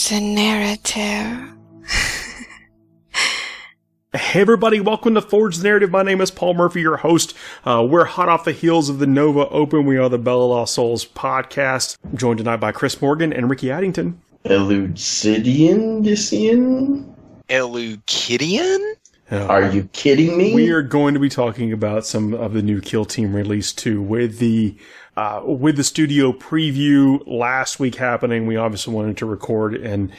Forge the Narrative. Hey everybody, welcome to Forge the Narrative. My name is Paul Murphy, your host. We're hot off the heels of the Nova Open. We are the Bella Lost Souls podcast. I'm joined tonight by Chris Morgan and Ricky Addington. Elucidian? Elucidian? Are you kidding me? We are going to be talking about some of the new Kill Team release too. With the studio preview last week happening, we obviously wanted to record and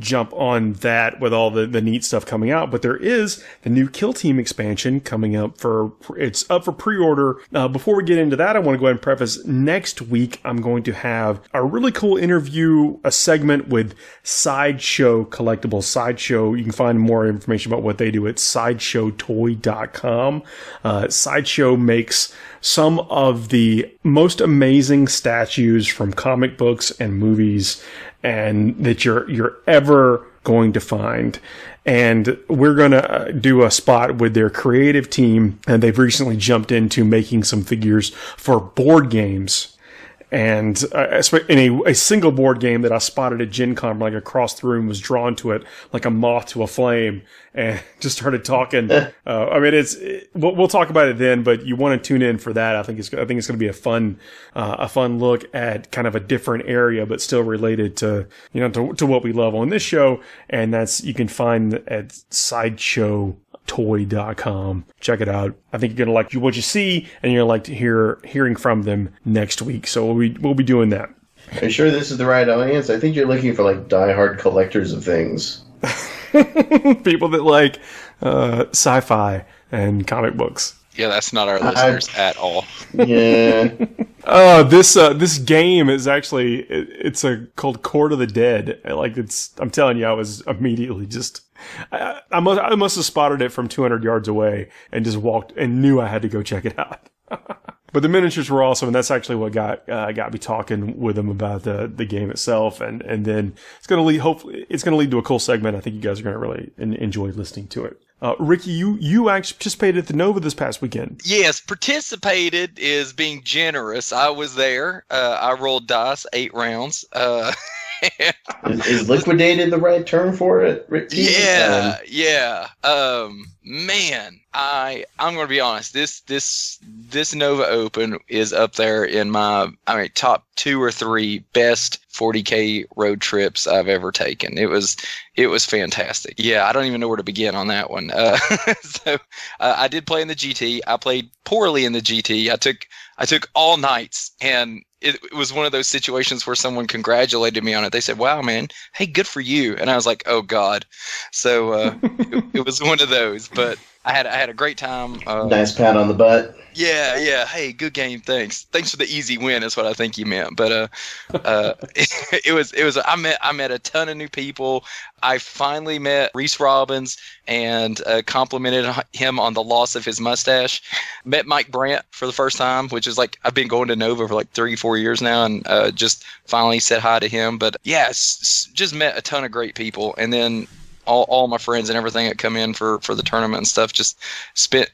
jump on that with all the neat stuff coming out. But there is the new Kill Team expansion coming up it's up for pre-order. Before we get into that, I want to go ahead and preface next week I'm going to have a really cool interview, a segment with Sideshow Collectibles. Sideshow, you can find more information about what they do at sideshowtoy.com. Sideshow makes some of the most amazing statues from comic books and movies and that you're ever going to find. And we're going to do a spot with their creative team, and they've recently jumped into making some figures for board games. And in a single board game that I spotted at Gen Con, like across the room, was drawn to it like a moth to a flame, and just started talking. We'll talk about it then, but you want to tune in for that. I think it's going to be a fun look at kind of a different area, but still related to what we love on this show. And you can find at sideshowtoy.com. Check it out. I think you're going to like what you see, and you're going to like hearing from them next week. So we'll be doing that. Are you sure this is the right audience? I think you're looking for like diehard collectors of things. People that like sci-fi and comic books. Yeah, that's not our listeners at all. Yeah. This game is actually it's called Court of the Dead. I'm telling you, I was immediately just I must have spotted it from 200 yards away and just walked and knew I had to go check it out. But the miniatures were awesome, and that's actually what got me talking with them about the game itself, and then it's going to lead. Hopefully, it's going to lead to a cool segment. I think you guys are going to really enjoy listening to it. Ricky, you actually participated at the Nova this past weekend. Yes, participated is being generous. I was there. I rolled dice 8 rounds. Is liquidated the right term for it, Ricky? Yeah. Man, I'm going to be honest. This Nova Open is up there in my top 2 or 3 best 40k road trips I've ever taken. It was fantastic. Yeah, I don't even know where to begin on that one. I did play in the GT. I played poorly in the GT. I took all nights, and it was one of those situations where someone congratulated me on it. They said, "Wow, man, hey, good for you." And I was like, "Oh God." So it was one of those, but I had a great time. Nice pat on the butt. Yeah. Hey, good game. Thanks for the easy win. Is what I think you meant. But it was. I met a ton of new people. I finally met Reese Robbins and complimented him on the loss of his mustache. Met Mike Brandt for the first time, which is like I've been going to Nova for like 3-4 years now, and just finally said hi to him. But yeah, just met a ton of great people, and then all my friends and everything that come in for the tournament and stuff. Just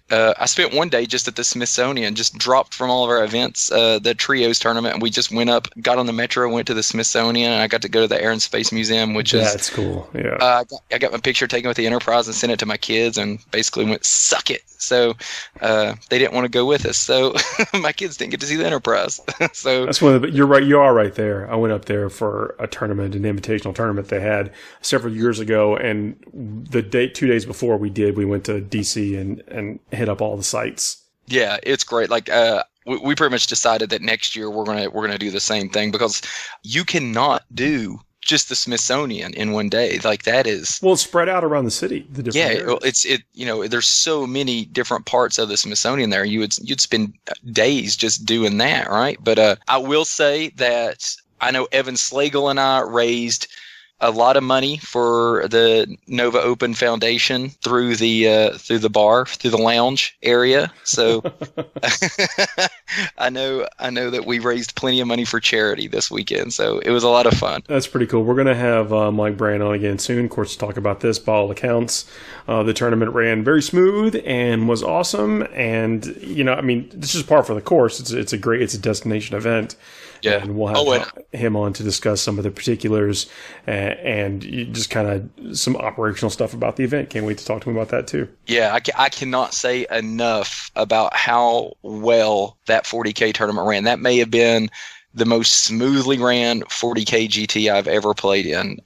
I spent one day just at the Smithsonian, just dropped from all of our events, the Trios tournament, and we just went up, got on the metro, went to the Smithsonian, and I got to go to the Air and Space Museum, that's cool. Yeah. I got my picture taken with the Enterprise and sent it to my kids, and basically went, suck it. So they didn't want to go with us, so my kids didn't get to see the Enterprise. So that's you're right. You are right there. I went up there for a tournament, an invitational tournament they had several years ago, and the 2 days before we went to DC and hit up all the sites. Yeah, it's great. Like we pretty much decided that next year we're gonna do the same thing, because you cannot do just the Smithsonian in one day. Like that is it's spread out around the city. The different areas. There's so many different parts of the Smithsonian there. You'd spend days just doing that, right? But I will say that I know Evan Slagle and I raised a lot of money for the Nova Open Foundation through the bar, through the lounge area. So I know that we raised plenty of money for charity this weekend. So it was a lot of fun. That's pretty cool. We're going to have Mike Brand on again soon, of course, to talk about this. By all accounts, the tournament ran very smooth and was awesome. And this is par for the course. It's a destination event. Yeah. And we'll have him on to discuss some of the particulars and just kind of some operational stuff about the event. Can't wait to talk to him about that too. Yeah, I cannot say enough about how well that 40K tournament ran. That may have been the most smoothly ran 40K GT I've ever played in.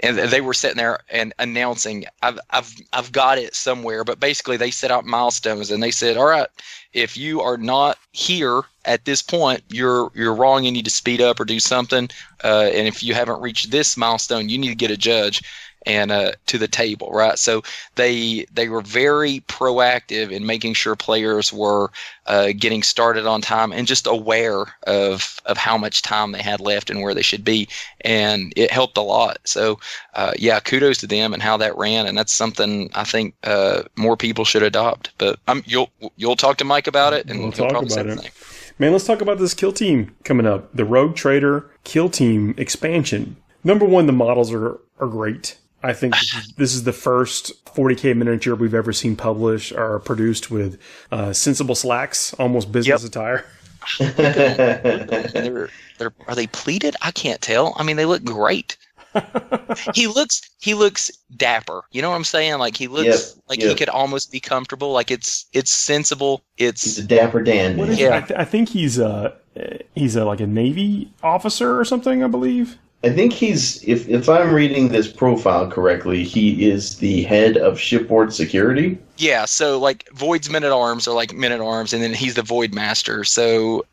And they were sitting there and announcing, I've got it somewhere, but basically they set out milestones and they said, all right, if you are not here at this point, you're wrong. You need to speed up or do something. And if you haven't reached this milestone, you need to get a judge and to the table, right? So they were very proactive in making sure players were getting started on time and just aware of how much time they had left and where they should be, and it helped a lot. So yeah, kudos to them and how that ran, and that's something I think more people should adopt. But you'll talk to Mike about it, and we'll he'll talk probably say about the it. same. Man, let's talk about this kill team coming up. The Rogue Trader Kill Team expansion. Number one, the models are great. I think this is the first 40K miniature we've ever seen published or produced with sensible slacks, almost business attire. Are they pleated? I can't tell. I mean, they look great. He looks dapper. You know what I'm saying? Like he looks he could almost be comfortable. Like it's sensible. He's a dapper Dan. I think he's like a Navy officer or something, I believe. I think he's, if I'm reading this profile correctly, he is the head of shipboard security. Yeah, so like Void's men-at-arms are like men-at-arms, and then he's the Void Master. So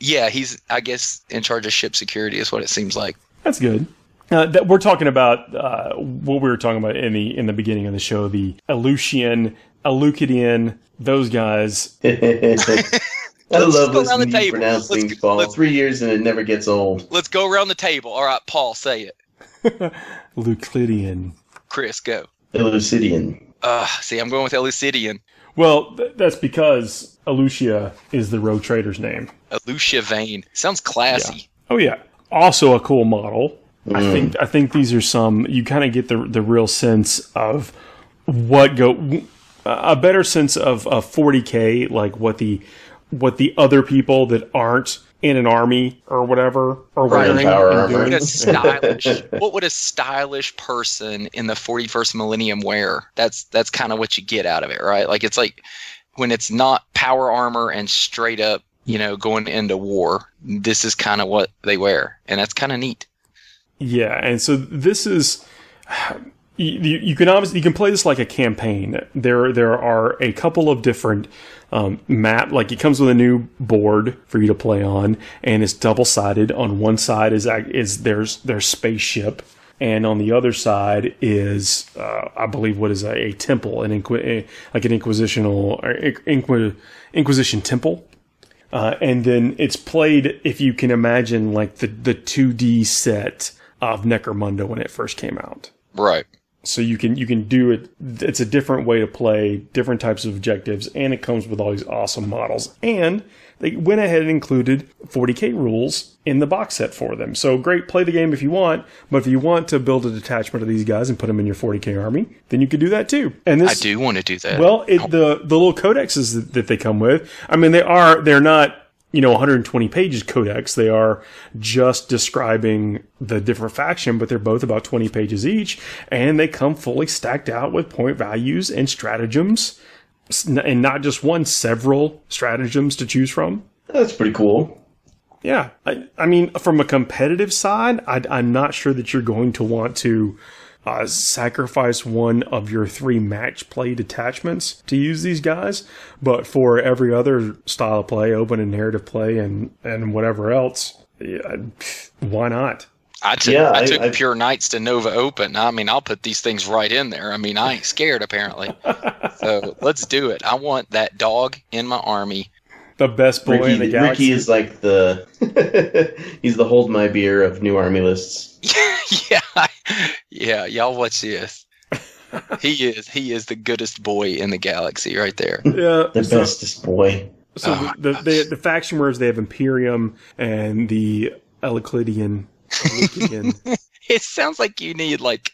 yeah, he's, I guess, in charge of ship security is what it seems like. That's good. That we're talking about what we were talking about in the beginning of the show, the Alucidian, those guys. I love listening to you pronounce things, Paul. 3 years and it never gets old. Let's go around the table. All right, Paul, say it. Euclidean. Chris, go. Elucidian. See, I'm going with Elucidian. Well, that's because Alucia is the Rogue Trader's name. Alucia Vane. Sounds classy. Yeah. Oh, yeah. Also a cool model. I think these are some, you kind of get the real sense of a better sense of 40K, like what the other people that aren't in an army or whatever or what would a stylish person in the 41st millennium wear? That's kind of what you get out of it, right? Like it's like when it's not power armor and straight up, going into war, this is kind of what they wear, and that's kind of neat. Yeah, and so this is you can play this like a campaign. There are a couple of different map, like it comes with a new board for you to play on, and it's double-sided. On one side is their spaceship, and on the other side is I believe what is a temple, like an Inquisition temple. And then it's played, if you can imagine, like the 2D set of Necromunda when it first came out. Right. So you can do it. It's a different way to play, different types of objectives, and it comes with all these awesome models. And they went ahead and included 40K rules in the box set for them. So great, play the game if you want, but if you want to build a detachment of these guys and put them in your 40K army, then you could do that too. And I do want to do that. Well, the little codexes that they come with, I mean, they're not 120 pages codex. They are just describing the different faction, but they're both about 20 pages each, and they come fully stacked out with point values and stratagems, and not just one, several stratagems to choose from. That's pretty cool. Yeah. I mean, from a competitive side, I'm not sure that you're going to want to sacrifice one of your 3 match play detachments to use these guys, but for every other style of play, open and narrative play and whatever else, why not? I took Pure Knights to Nova Open. I mean, I'll put these things right in there. I mean, I ain't scared apparently. So let's do it. I want that dog in my army. The best boy in the galaxy. Ricky is like he's the hold my beer of new army lists. Yeah, y'all watch this. He is the goodest boy in the galaxy right there. Yeah, the bestest boy. So the faction wars, they have Imperium and the Euclidean. It sounds like you need like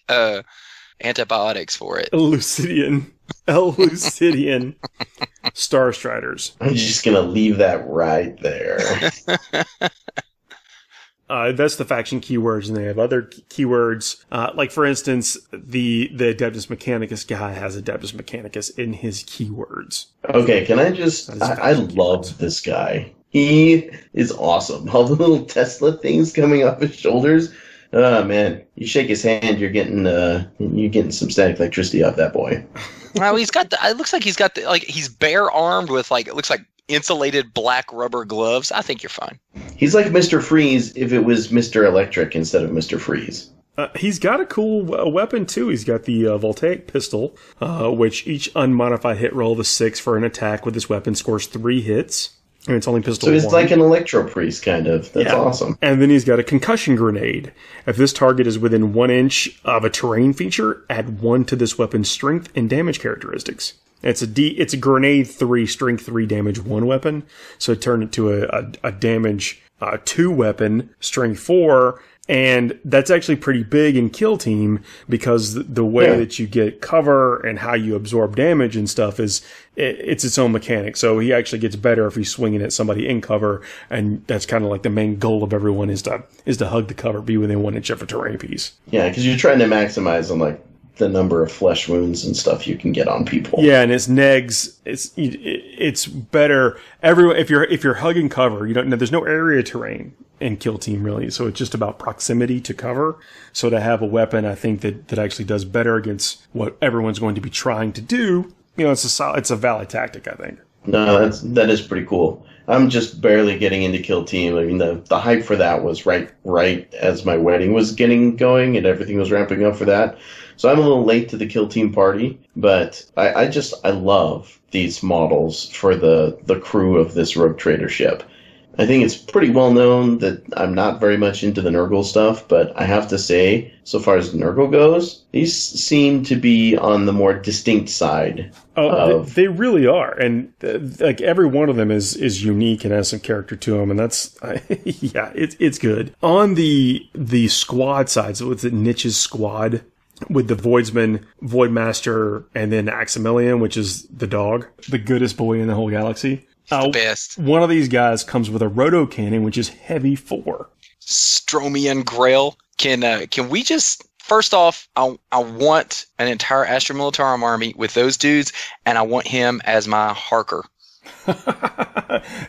antibiotics for it. Elucidian. Star Striders. I'm just going to leave that right there. That's the faction keywords, and they have other keywords. Like, for instance, the Adeptus Mechanicus guy has Adeptus Mechanicus in his keywords. Okay, can I just... I love this guy. He is awesome. All the little Tesla things coming off his shoulders. Oh, man. You shake his hand, you're getting some static electricity off that boy. Well, it looks like he's bare armed with it looks like insulated black rubber gloves. I think you're fine. He's like Mr. Freeze if it was Mr. Electric instead of Mr. Freeze. He's got a cool weapon, too. He's got the Voltaic Pistol, which each unmodified hit roll of a 6 for an attack with this weapon scores 3 hits. And it's only pistol 1. So it's like an Electro Priest, kind of. That's awesome. And then he's got a Concussion Grenade. If this target is within 1 inch of a terrain feature, add 1 to this weapon's strength and damage characteristics. It's a grenade 3, strength 3, damage 1 weapon. So turn it to a damage 2 weapon, strength 4. And that's actually pretty big in Kill Team because the way that you get cover and how you absorb damage and stuff it's its own mechanic. So he actually gets better if he's swinging at somebody in cover, and that's kind of like the main goal of everyone is to hug the cover, be within 1 inch of a terrain piece. Yeah, because you're trying to maximize on the number of flesh wounds and stuff you can get on people. Yeah, and it's negs. It's better. Everyone, if you're hugging cover, there's no area terrain in Kill Team really, so it's just about proximity to cover. So to have a weapon, I think that actually does better against what everyone's going to be trying to do. It's a valid tactic, I think. No, that is pretty cool. I'm just barely getting into Kill Team. I mean, the hype for that was right as my wedding was getting going and everything was ramping up for that. So I'm a little late to the Kill Team party, but I love these models for the crew of this Rogue Trader ship. I think it's pretty well known that I'm not very much into the Nurgle stuff, but I have to say, so far as Nurgle goes, these seem to be on the more distinct side. Oh, they really are, and every one of them is unique and has some character to them, and that's it's good. On the squad side, so it's Niche's squad with the Voidsman, Voidmaster, and then Aximilian, which is the dog, the goodest boy in the whole galaxy. The best. One of these guys comes with a roto cannon, which is heavy 4. Stromian Grail. Can we just first off? I want an entire Astra Militarum army with those dudes, and I want him as my Harker.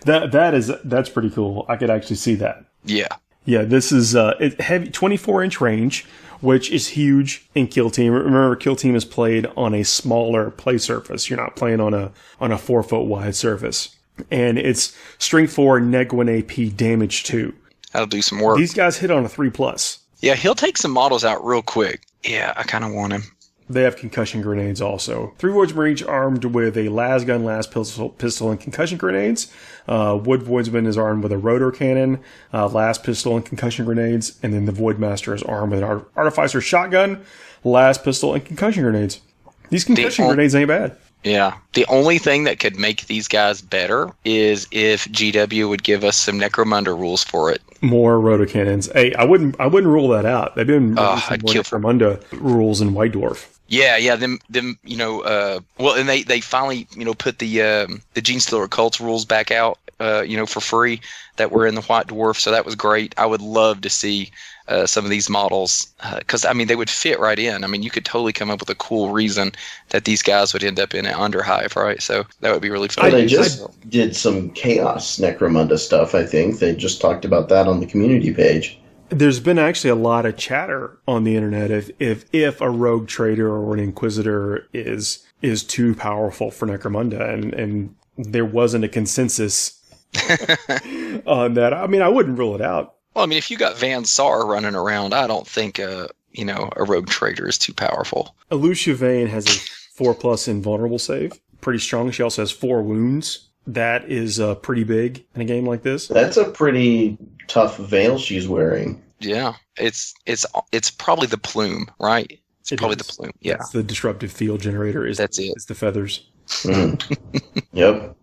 That's pretty cool. I could actually see that. Yeah. Yeah. This is heavy 24-inch range, which is huge in Kill Team. Remember, Kill Team is played on a smaller play surface. You're not playing on a 4-foot wide surface. And it's strength 4, neg 1 AP, damage 2. That'll do some work. These guys hit on a 3+. Yeah, he'll take some models out real quick. Yeah, I kind of want him. They have concussion grenades also. 3 Voidsmen are each armed with a las gun, las pistol, and concussion grenades. Wood Voidsman is armed with a rotor cannon, las pistol, and concussion grenades. And then the Voidmaster is armed with an artificer shotgun, las pistol, and concussion grenades. These concussion grenades ain't bad. Yeah. The only thing that could make these guys better is if GW would give us some Necromunda rules for it. More rotor cannons. Hey, I wouldn't rule that out. They've been releasing more Necromunda rules in White Dwarf. Yeah, them. Well, and they finally, put the Gene Stealer Cults rules back out, for free that were in the White Dwarf. So that was great. I would love to see some of these models because they would fit right in. You could totally come up with a cool reason that these guys would end up in an Underhive, right? So that would be really fun. They just did some Chaos Necromunda stuff. I think they just talked about that on the community page. There's been actually a lot of chatter on the internet if a rogue trader or an inquisitor is too powerful for Necromunda, and there wasn't a consensus on that. I wouldn't rule it out. Well, if you got Van Sar running around, I don't think a rogue trader is too powerful. Alucia Vane has a 4+ invulnerable save, pretty strong. She also has 4 wounds. That is pretty big in a game like this. That's a pretty tough veil she's wearing. Yeah, it's probably the plume, right? It's probably the plume. Yeah, it's the disruptive field generator. That's it. It's the feathers. Yep,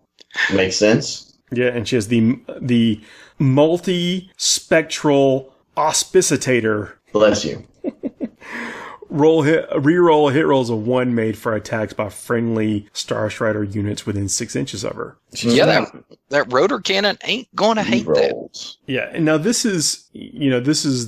makes sense. Yeah, and she has the multi-spectral auspicitator. Bless you. Reroll a hit roll is a 1 made for attacks by friendly Star Strider units within 6 inches of her. Yeah, that rotor cannon ain't going to hate that. Yeah, and now this is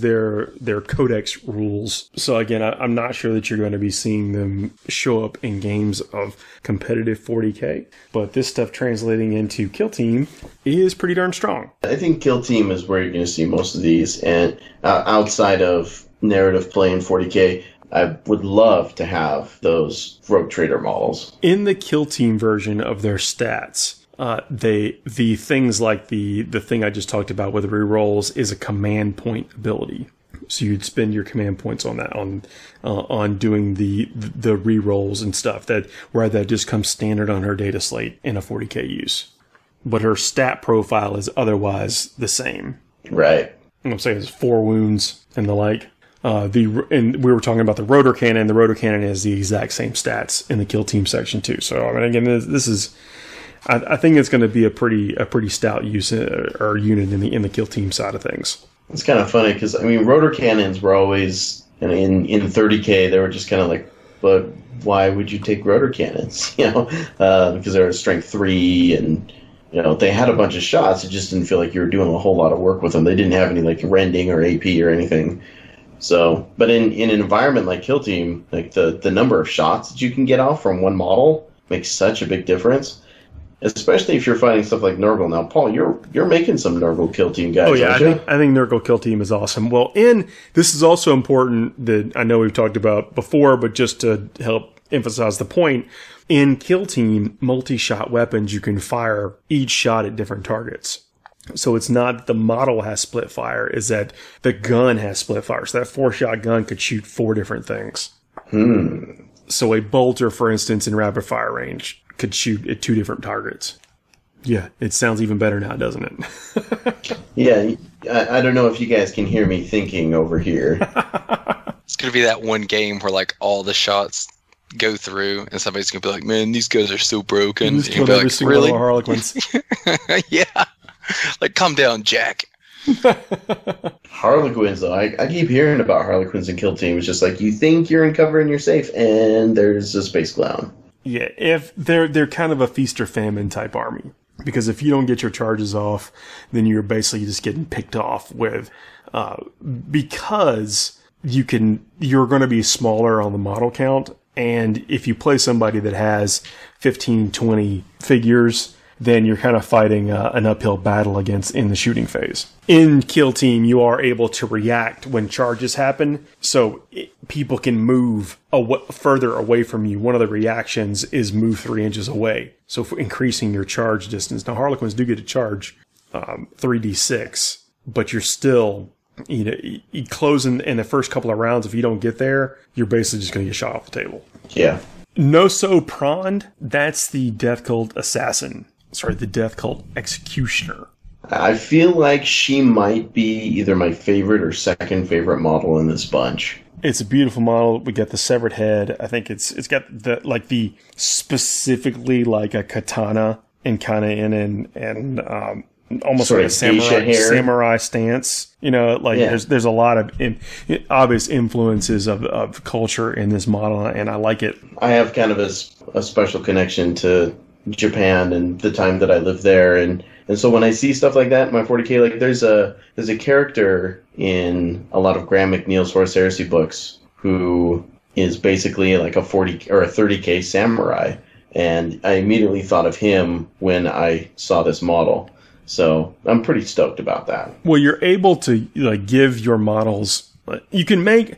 their codex rules. So again, I'm not sure that you're going to be seeing them show up in games of competitive 40k, but this stuff translating into Kill Team is pretty darn strong. I think Kill Team is where you're going to see most of these, and outside of narrative play in 40k, I would love to have those Rogue Trader models. In the Kill Team version of their stats, the things like the thing I just talked about with the rerolls is a command point ability. So you'd spend your command points on that, on doing the rerolls and stuff that just comes standard on her data slate in a 40k use. But her stat profile is otherwise the same. Right. I'm saying it's 4 wounds and the like. And we were talking about the rotor cannon. The rotor cannon has the exact same stats in the Kill Team section too. So I mean, again, this is, I think it's going to be a pretty stout use or unit in the Kill Team side of things. It's kind of funny because I mean, rotor cannons were always in 30k. They were just kind of like, but why would you take rotor cannons? Because they were strength 3 and. They had a bunch of shots. It just didn't feel like you were doing a whole lot of work with them. They didn't have any like rending or AP or anything. So, but in an environment like Kill Team, like the number of shots that you can get off from one model makes such a big difference. Especially if you're fighting stuff like Nurgle. Now, Paul, you're making some Nurgle Kill Team guys. Oh yeah, aren't you? I think Nurgle Kill Team is awesome. Well, and this is also important that I know we've talked about before, but just to help emphasize the point. In Kill Team, multi-shot weapons, you can fire each shot at different targets. So it's not that the model has split fire, is that the gun has split fire. So that 4-shot gun could shoot 4 different things. So a bolter, for instance, in rapid fire range could shoot at 2 different targets. Yeah, it sounds even better now, doesn't it? Yeah, I don't know if you guys can hear me thinking over here. It's going to be that one game where like all the shots go through and somebody's gonna be like, man, these guys are so broken. Just killed every single one of our Harlequins. Yeah. Like, calm down, Jack. Harlequins, though. I keep hearing about Harlequins and Kill Team. It's just like, you think you're in cover and you're safe, and there's a space clown. Yeah, if they're kind of a feast or famine type army. Because if you don't get your charges off, then you're basically just getting picked off with, because you're going to be smaller on the model count. And if you play somebody that has 15, 20 figures, then you're kind of fighting an uphill battle in the shooting phase. In Kill Team, you are able to react when charges happen, so people can move further away from you. One of the reactions is move 3 inches away, so for increasing your charge distance. Now, Harlequins do get to charge 3d6, but you're still... you close in the first couple of rounds. If you don't get there, you're basically just going to get shot off the table. Yeah. Noso Prond, that's the Death Cult Assassin. Sorry, the Death Cult Executioner. I feel like she might be either my favorite or second favorite model in this bunch. It's a beautiful model. We got the severed head. I think it's got the specifically like a katana and kind of in almost sort like a samurai stance. There's a lot of obvious influences of culture in this model, and I like it. I have kind of a special connection to Japan and the time that I lived there, and so when I see stuff like that in my 40k, like there's a character in a lot of Graham McNeil's Horus Heresy books who is basically like a 40 or a 30k samurai, and I immediately thought of him when I saw this model. So I'm pretty stoked about that. Well, you're able to give your models. You can make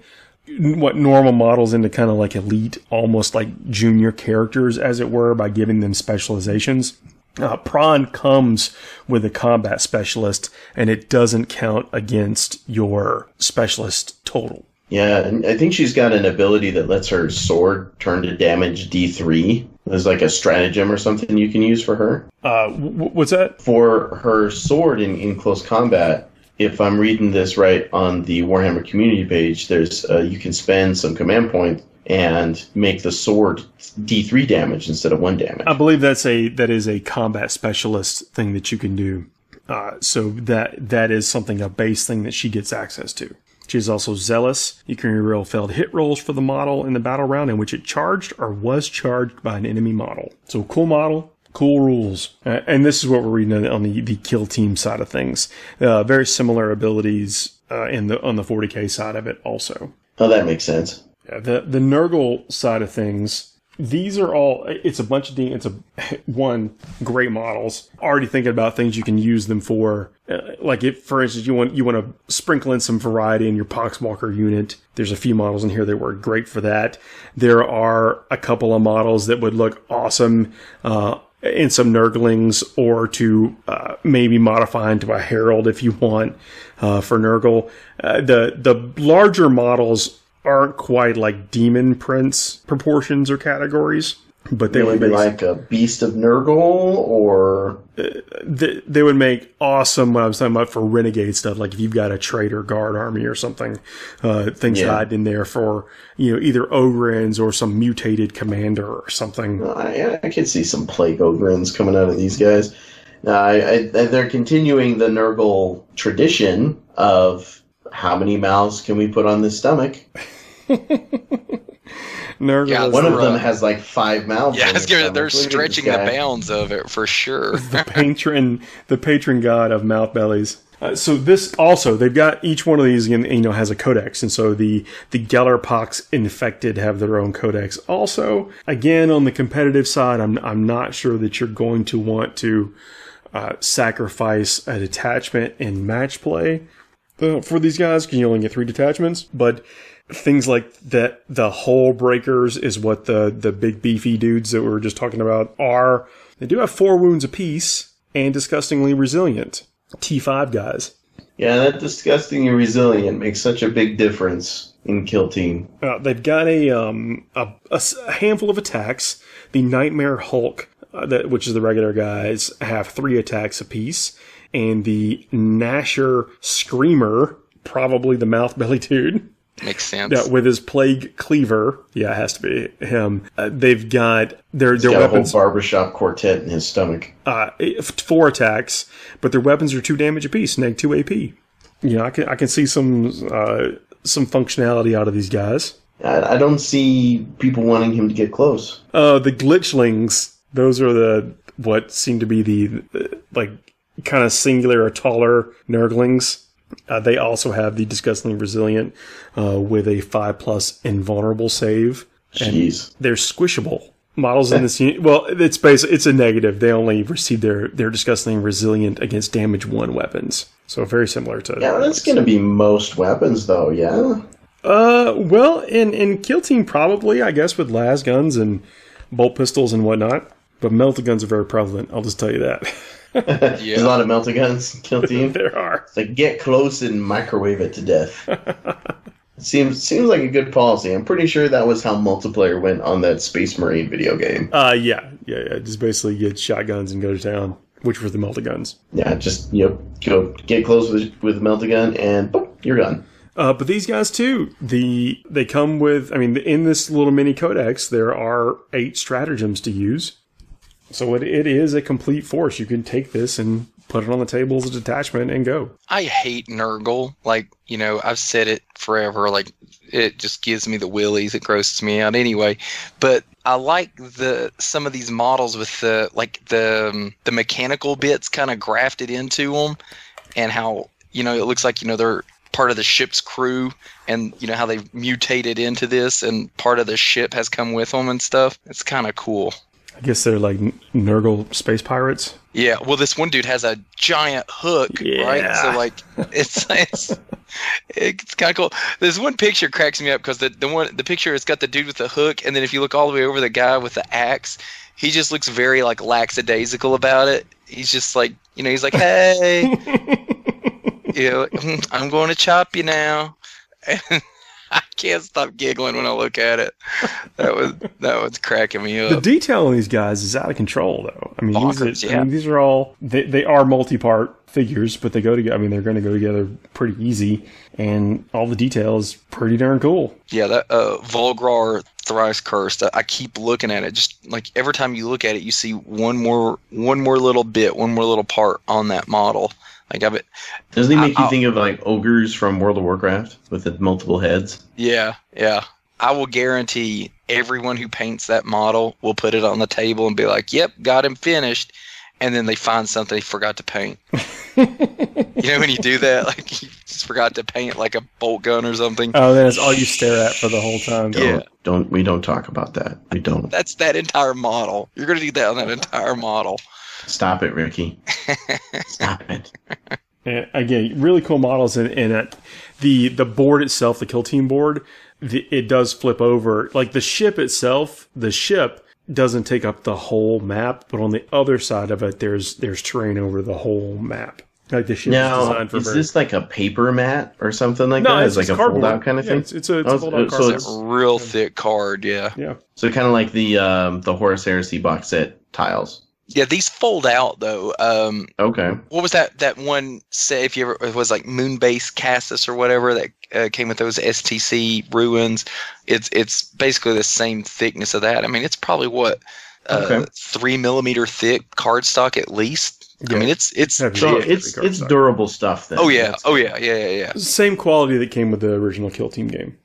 normal models into kind of like elite, almost like junior characters, as it were, by giving them specializations. Prawn comes with a combat specialist, and it doesn't count against your specialist total. Yeah, and I think she's got an ability that lets her sword turn to damage D3. There's like a stratagem or something you can use for her. What's that? For her sword in close combat, if I'm reading this right on the Warhammer community page, there's you can spend some command points and make the sword D3 damage instead of 1 damage. I believe that is a combat specialist thing that you can do. So that is something, a base thing that she gets access to. She's also zealous. You can reroll failed hit rolls for the model in the battle round in which it charged or was charged by an enemy model. So cool model. Cool rules. And this is what we're reading on the kill team side of things. Very similar abilities on the 40k side of it also. Oh, that makes sense. Yeah, the Nurgle side of things, these are all, it's a bunch of, great models. Already thinking about things you can use them for. Like if, for instance, you want to sprinkle in some variety in your Poxwalker unit. There's a few models in here that work great for that. There are a couple of models that would look awesome, in some Nurglings, or to maybe modify into a Herald if you want for Nurgle. The larger models aren't quite like Demon Prince proportions or categories, but they would be like a Beast of Nurgle, or they would make awesome. What I was talking about for Renegade stuff, like if you've got a Traitor Guard army or something, things hide in there for either Ogrins or some mutated commander or something. I could see some Plague Ogrins coming out of these guys. They're continuing the Nurgle tradition of how many mouths can we put on this stomach. Nurgle one of them has like 5 mouths. Yeah, they're stretching the bounds of it for sure. the patron god of mouth bellies. So this also, they've got each one of these has a codex, and so the Gellerpox infected have their own codex. Also, again, on the competitive side, I'm not sure that you're going to want to sacrifice a detachment in match play for these guys, because you only get 3 detachments, but things like that, the Hull Breakers is what the big beefy dudes that we were just talking about are. They do have 4 wounds apiece and disgustingly resilient. T5 guys. Yeah, that disgustingly resilient makes such a big difference in Kill Team. They've got a handful of attacks. The Nightmare Hulk, which is the regular guys, have 3 attacks apiece. And the Gnasher Screamer, probably the mouth belly dude. Makes sense. Yeah, with his Plague Cleaver. Yeah, it has to be him. They've got their He's got weapons. A whole barbershop quartet in his stomach. 4 attacks, but their weapons are 2 damage apiece, neg 2 AP. I can see some functionality out of these guys. I don't see people wanting him to get close. The Glitchlings, those are what seem to be the kind of singular or taller Nurglings. They also have the disgustingly resilient with a 5+ invulnerable save. Jeez. And they're squishable. Models in this unit, well, it's a negative. They only receive their disgustingly resilient against damage 1 weapons. So very similar to... Yeah, that's going to be most weapons, though, yeah? Well, in Kill Team probably, I guess, with las guns and bolt pistols and whatnot. But melta guns are very prevalent, I'll just tell you that. There's a lot of melta guns, Kill Team. There are. It's like, get close and microwave it to death. Seems like a good policy. I'm pretty sure that was how multiplayer went on that Space Marine video game. Yeah. Just basically get shotguns and go to town, which were the melta guns. Yeah, just go get close with the melta gun and boom, you're gone. But these guys too, they come with. I mean, in this little mini codex, there are 8 stratagems to use. So it is a complete force. You can take this and put it on the table as a detachment and go. I hate Nurgle. I've said it forever. It just gives me the willies. It grosses me out anyway. But I like some of these models with the mechanical bits kind of grafted into them, and how it looks like they're part of the ship's crew, and how they've mutated into this, and part of the ship has come with them and stuff. It's kind of cool. I guess they're like Nurgle space pirates. Yeah, well, this one dude has a giant hook, right? So it's kind of cool. This one picture cracks me up because the picture has got the dude with the hook, and then if you look all the way over the guy with the axe, he just looks very lackadaisical about it. He's just he's like, hey, I'm going to chop you now. And I can't stop giggling when I look at it. That was cracking me up. The detail on these guys is out of control, though. I mean, Bonkers, these are all they are multi-part figures, but they go together. I mean, they're going to go together pretty easy, and all the detail is pretty darn cool. Yeah, that Volgrar Thrice Cursed. I keep looking at it. Just like every time you look at it, you see one more little bit, one more little part on that model. Like doesn't he make you think of like ogres from World of Warcraft with the multiple heads? Yeah. I will guarantee everyone who paints that model will put it on the table and be like, "Yep, got him finished." And then they find something they forgot to paint. You know when you do that, like you just forgot to paint like a bolt gun or something. Oh, that's all you stare at for the whole time. We don't talk about that. We don't. That's that entire model. You're going to do that on that entire model. Stop it, Ricky. Stop it. And again, really cool models, and the board itself, the Kill Team board, it does flip over. Like the ship itself, doesn't take up the whole map, but on the other side of it, there's terrain over the whole map. Like the ship is designed for. Is this like a paper mat or something like that? It's like a fold out kind of thing. It's a fold out card. So it's a real thick card. Yeah. So kind of like the Horus Heresy box set tiles. Yeah, these fold out though. Okay. What was that one? Say if you ever it was like Moonbase Cassis or whatever that came with those STC ruins. It's basically the same thickness of that. I mean, it's probably 3 millimeter thick cardstock at least. Yeah. I mean, it's durable stuff. Then. Oh yeah. Same quality that came with the original Kill Team game.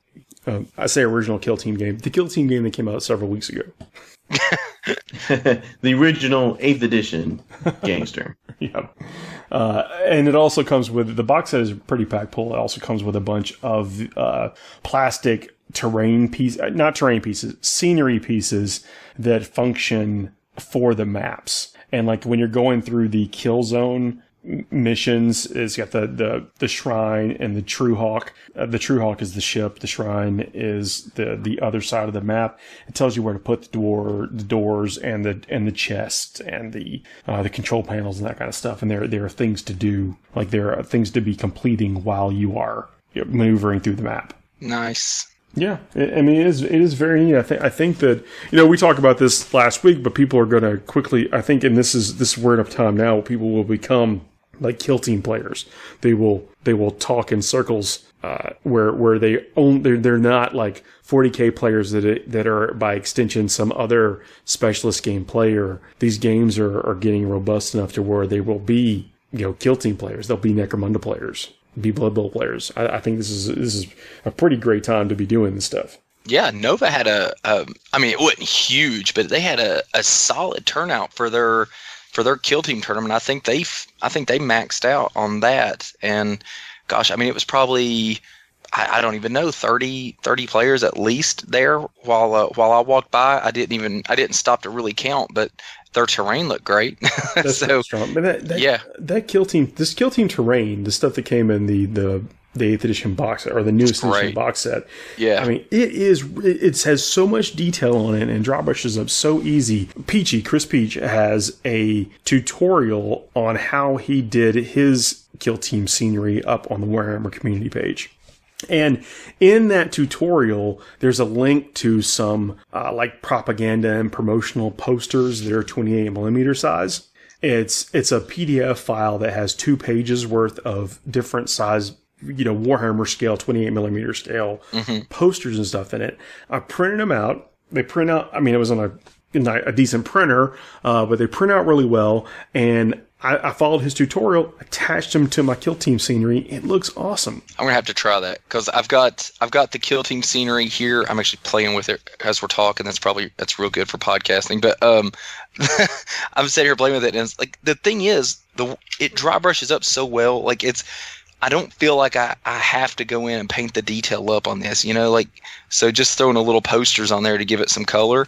I say original Kill Team game. The Kill Team game that came out several weeks ago. The original 8th edition gangster. Yeah. And it also comes with, the box set is pretty packed full. It also comes with a bunch of plastic scenery pieces that function for the maps. And like when you're going through the kill zone missions, it's got the shrine and the True Hawk. The True Hawk is the ship. The shrine is the other side of the map. It tells you where to put the doors and the chests and the control panels and that kind of stuff. And there are things to do. Like there are things to be completing while you are maneuvering through the map. Nice. Yeah, I mean, it is very neat. I think that, we talked about this last week, but people are going to quickly, I think, and this is word of time now, people will become like Kill Team players. They will talk in circles where they're not like 40k players that are by extension some other specialist game player. These games are getting robust enough to where they will be Kill Team players. They'll be Necromunda players. Be Blood Bowl players. I think this is a pretty great time to be doing this stuff. Yeah, Nova had I mean, it wasn't huge, but they had a solid turnout for their Kill Team tournament. I think they maxed out on that. And gosh, I mean, it was probably, I don't even know, 30 players at least there while I walked by. I didn't stop to really count, but their terrain looked great. That's so strong. But that Kill Team, this Kill Team terrain, the stuff that came in the 8th edition box set, or the newest edition box set. Yeah. I mean, it has so much detail on it and draw brushes up so easy. Chris Peach has a tutorial on how he did his Kill Team scenery up on the Warhammer community page. And in that tutorial, there's a link to some like propaganda and promotional posters that are 28 millimeter size. It's a PDF file that has 2 pages worth of different size, Warhammer scale, 28 millimeter scale posters and stuff in it. I printed them out. They print out. I mean, it was on a decent printer, but they print out really well. And I followed his tutorial, attached him to my Kill Team scenery. It looks awesome. I'm gonna have to try that because I've got the Kill Team scenery here. I'm actually playing with it as we're talking. That's real good for podcasting. But I'm sitting here playing with it, and it's like the thing is, it dry brushes up so well. Like I don't feel like I have to go in and paint the detail up on this. So just throwing a little posters on there to give it some color.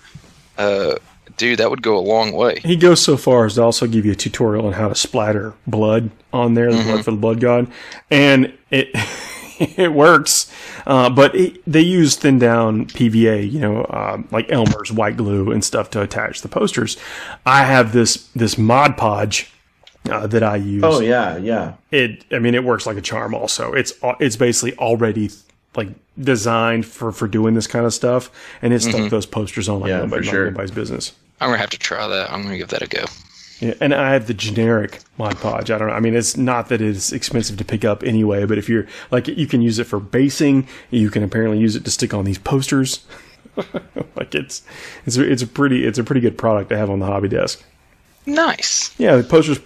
Dude, that would go a long way. He goes so far as to also give you a tutorial on how to splatter blood on there, the blood for the blood god. And it works. But they use thin down PVA, like Elmer's white glue and stuff to attach the posters. I have this Mod Podge that I use. Oh, yeah. It works like a charm also. It's basically already like designed for doing this kind of stuff, and it stuck those posters on like nobody's business. I'm gonna have to try that. I'm gonna give that a go. Yeah, and I have the generic Mod Podge. I don't know. I mean, it's not that it's expensive to pick up anyway, but if you're like, you can use it for basing. You can apparently use it to stick on these posters. Like it's a pretty good product to have on the hobby desk. Nice. Yeah, the posters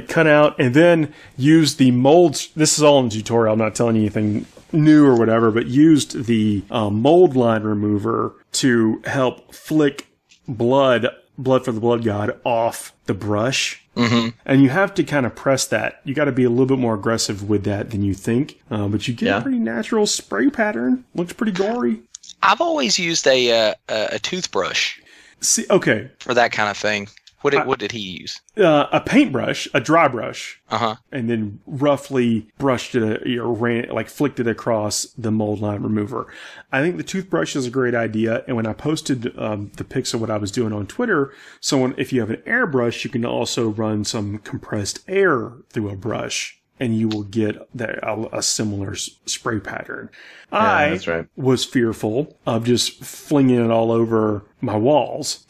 cut out and then use the molds. This is all in the tutorial. I'm not telling you anything new or whatever, but used the mold line remover to help flick blood for the blood god off the brush. Mm-hmm. And you have to kind of press that. You got to be a little bit more aggressive with that than you think. But you get a pretty natural spray pattern. Looks pretty gory. I've always used a toothbrush. See, okay. For that kind of thing. What did he use? A paintbrush, a dry brush, and then roughly brushed it or flicked it across the mold line remover. I think the toothbrush is a great idea. And when I posted the pics of what I was doing on Twitter, if you have an airbrush, you can also run some compressed air through a brush, and you will get a similar spray pattern. Yeah, that's right. Was fearful of just flinging it all over my walls.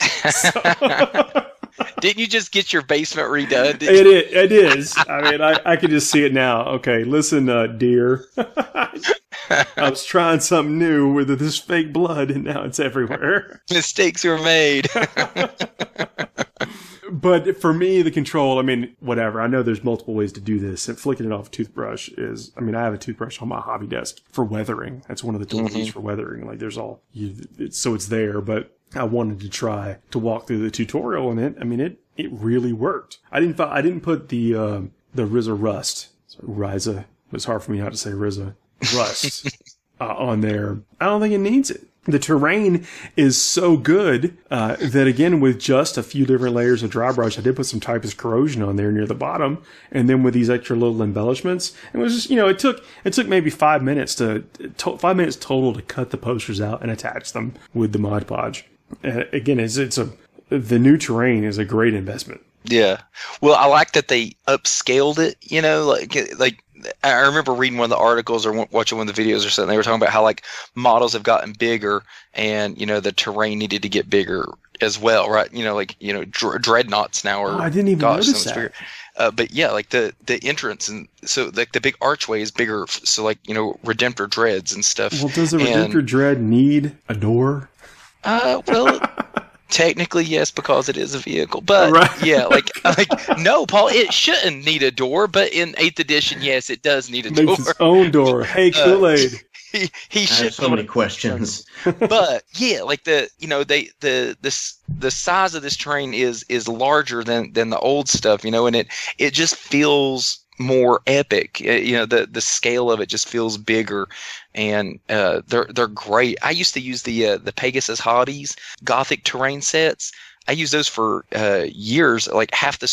Didn't you just get your basement redone? It is. I mean, I can just see it now. Okay, listen, dear. I was trying something new with this fake blood, and now it's everywhere. Mistakes were made. But for me, the control, I mean, whatever. I know there's multiple ways to do this. And flicking it off a toothbrush is, I mean, I have a toothbrush on my hobby desk for weathering. That's one of the tools used for weathering. Like, there's so it's there, but I wanted to try to walk through the tutorial, and it really worked. I didn't put the RZA Rust. So Ryza. It was hard for me not to say RZA Rust on there. I don't think it needs it. The terrain is so good that, again, with just a few different layers of dry brush, I did put some Typus corrosion on there near the bottom, and then with these extra little embellishments, it was just, it took maybe 5 minutes 5 minutes total to cut the posters out and attach them with the Mod Podge. Again, the new terrain is a great investment. Yeah. Well, I like that they upscaled it, like I remember reading one of the articles or watching one of the videos or something. They were talking about how like models have gotten bigger and, the terrain needed to get bigger as well, right? Dreadnoughts now are. Oh, I didn't even notice that. Bigger. But yeah, like the entrance and so like the big archway is bigger. So like, Redemptor Dreads and stuff. Well, does a Redemptor Dread need a door? Well, technically yes, because it is a vehicle. But right. Yeah, like no, Paul, it shouldn't need a door. But in 8th edition, yes, it does need a door. Makes its own door. Hey, Kool-Aid. He should. I have so many questions. But yeah, like the size of this terrain is larger than the old stuff, and it just feels more epic. The scale of it just feels bigger, and they're great. I used to use the Pegasus Hobbies Gothic terrain sets. I used those for years. Like half the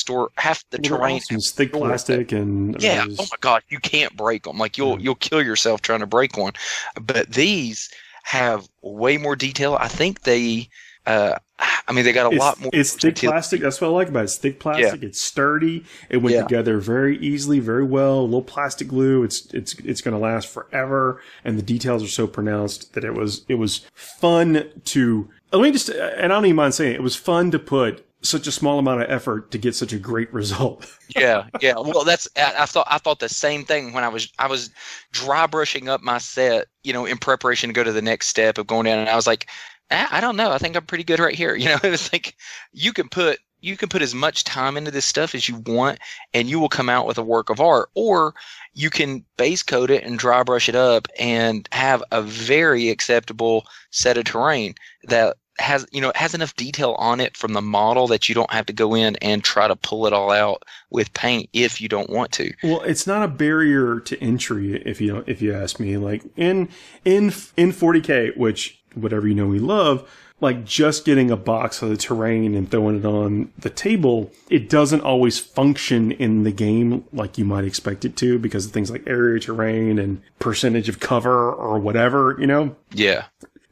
terrain. Awesome. It's thick plastic and yeah. Oh my god, you can't break them. Like you'll kill yourself trying to break one. But these have way more detail. I think they. They got a lot more. It's thick plastic. That's what I like about it. It's thick plastic. Yeah. It's sturdy. It went together very easily, very well. A little plastic glue. It's going to last forever. And the details are so pronounced that it was fun to. Let me just, and I don't even mind saying it was fun to put such a small amount of effort to get such a great result. Yeah. Well, I thought the same thing when I was dry brushing up my set, in preparation to go to the next step of going down, and I was like, I don't know. I think I'm pretty good right here. It was like you can put as much time into this stuff as you want, and you will come out with a work of art. Or you can base coat it and dry brush it up and have a very acceptable set of terrain that has enough detail on it from the model that you don't have to go in and try to pull it all out with paint if you don't want to. Well, it's not a barrier to entry if you ask me. Like in 40k, which whatever we love, like just getting a box of the terrain and throwing it on the table, it doesn't always function in the game like you might expect it to because of things like area terrain and percentage of cover or whatever, Yeah.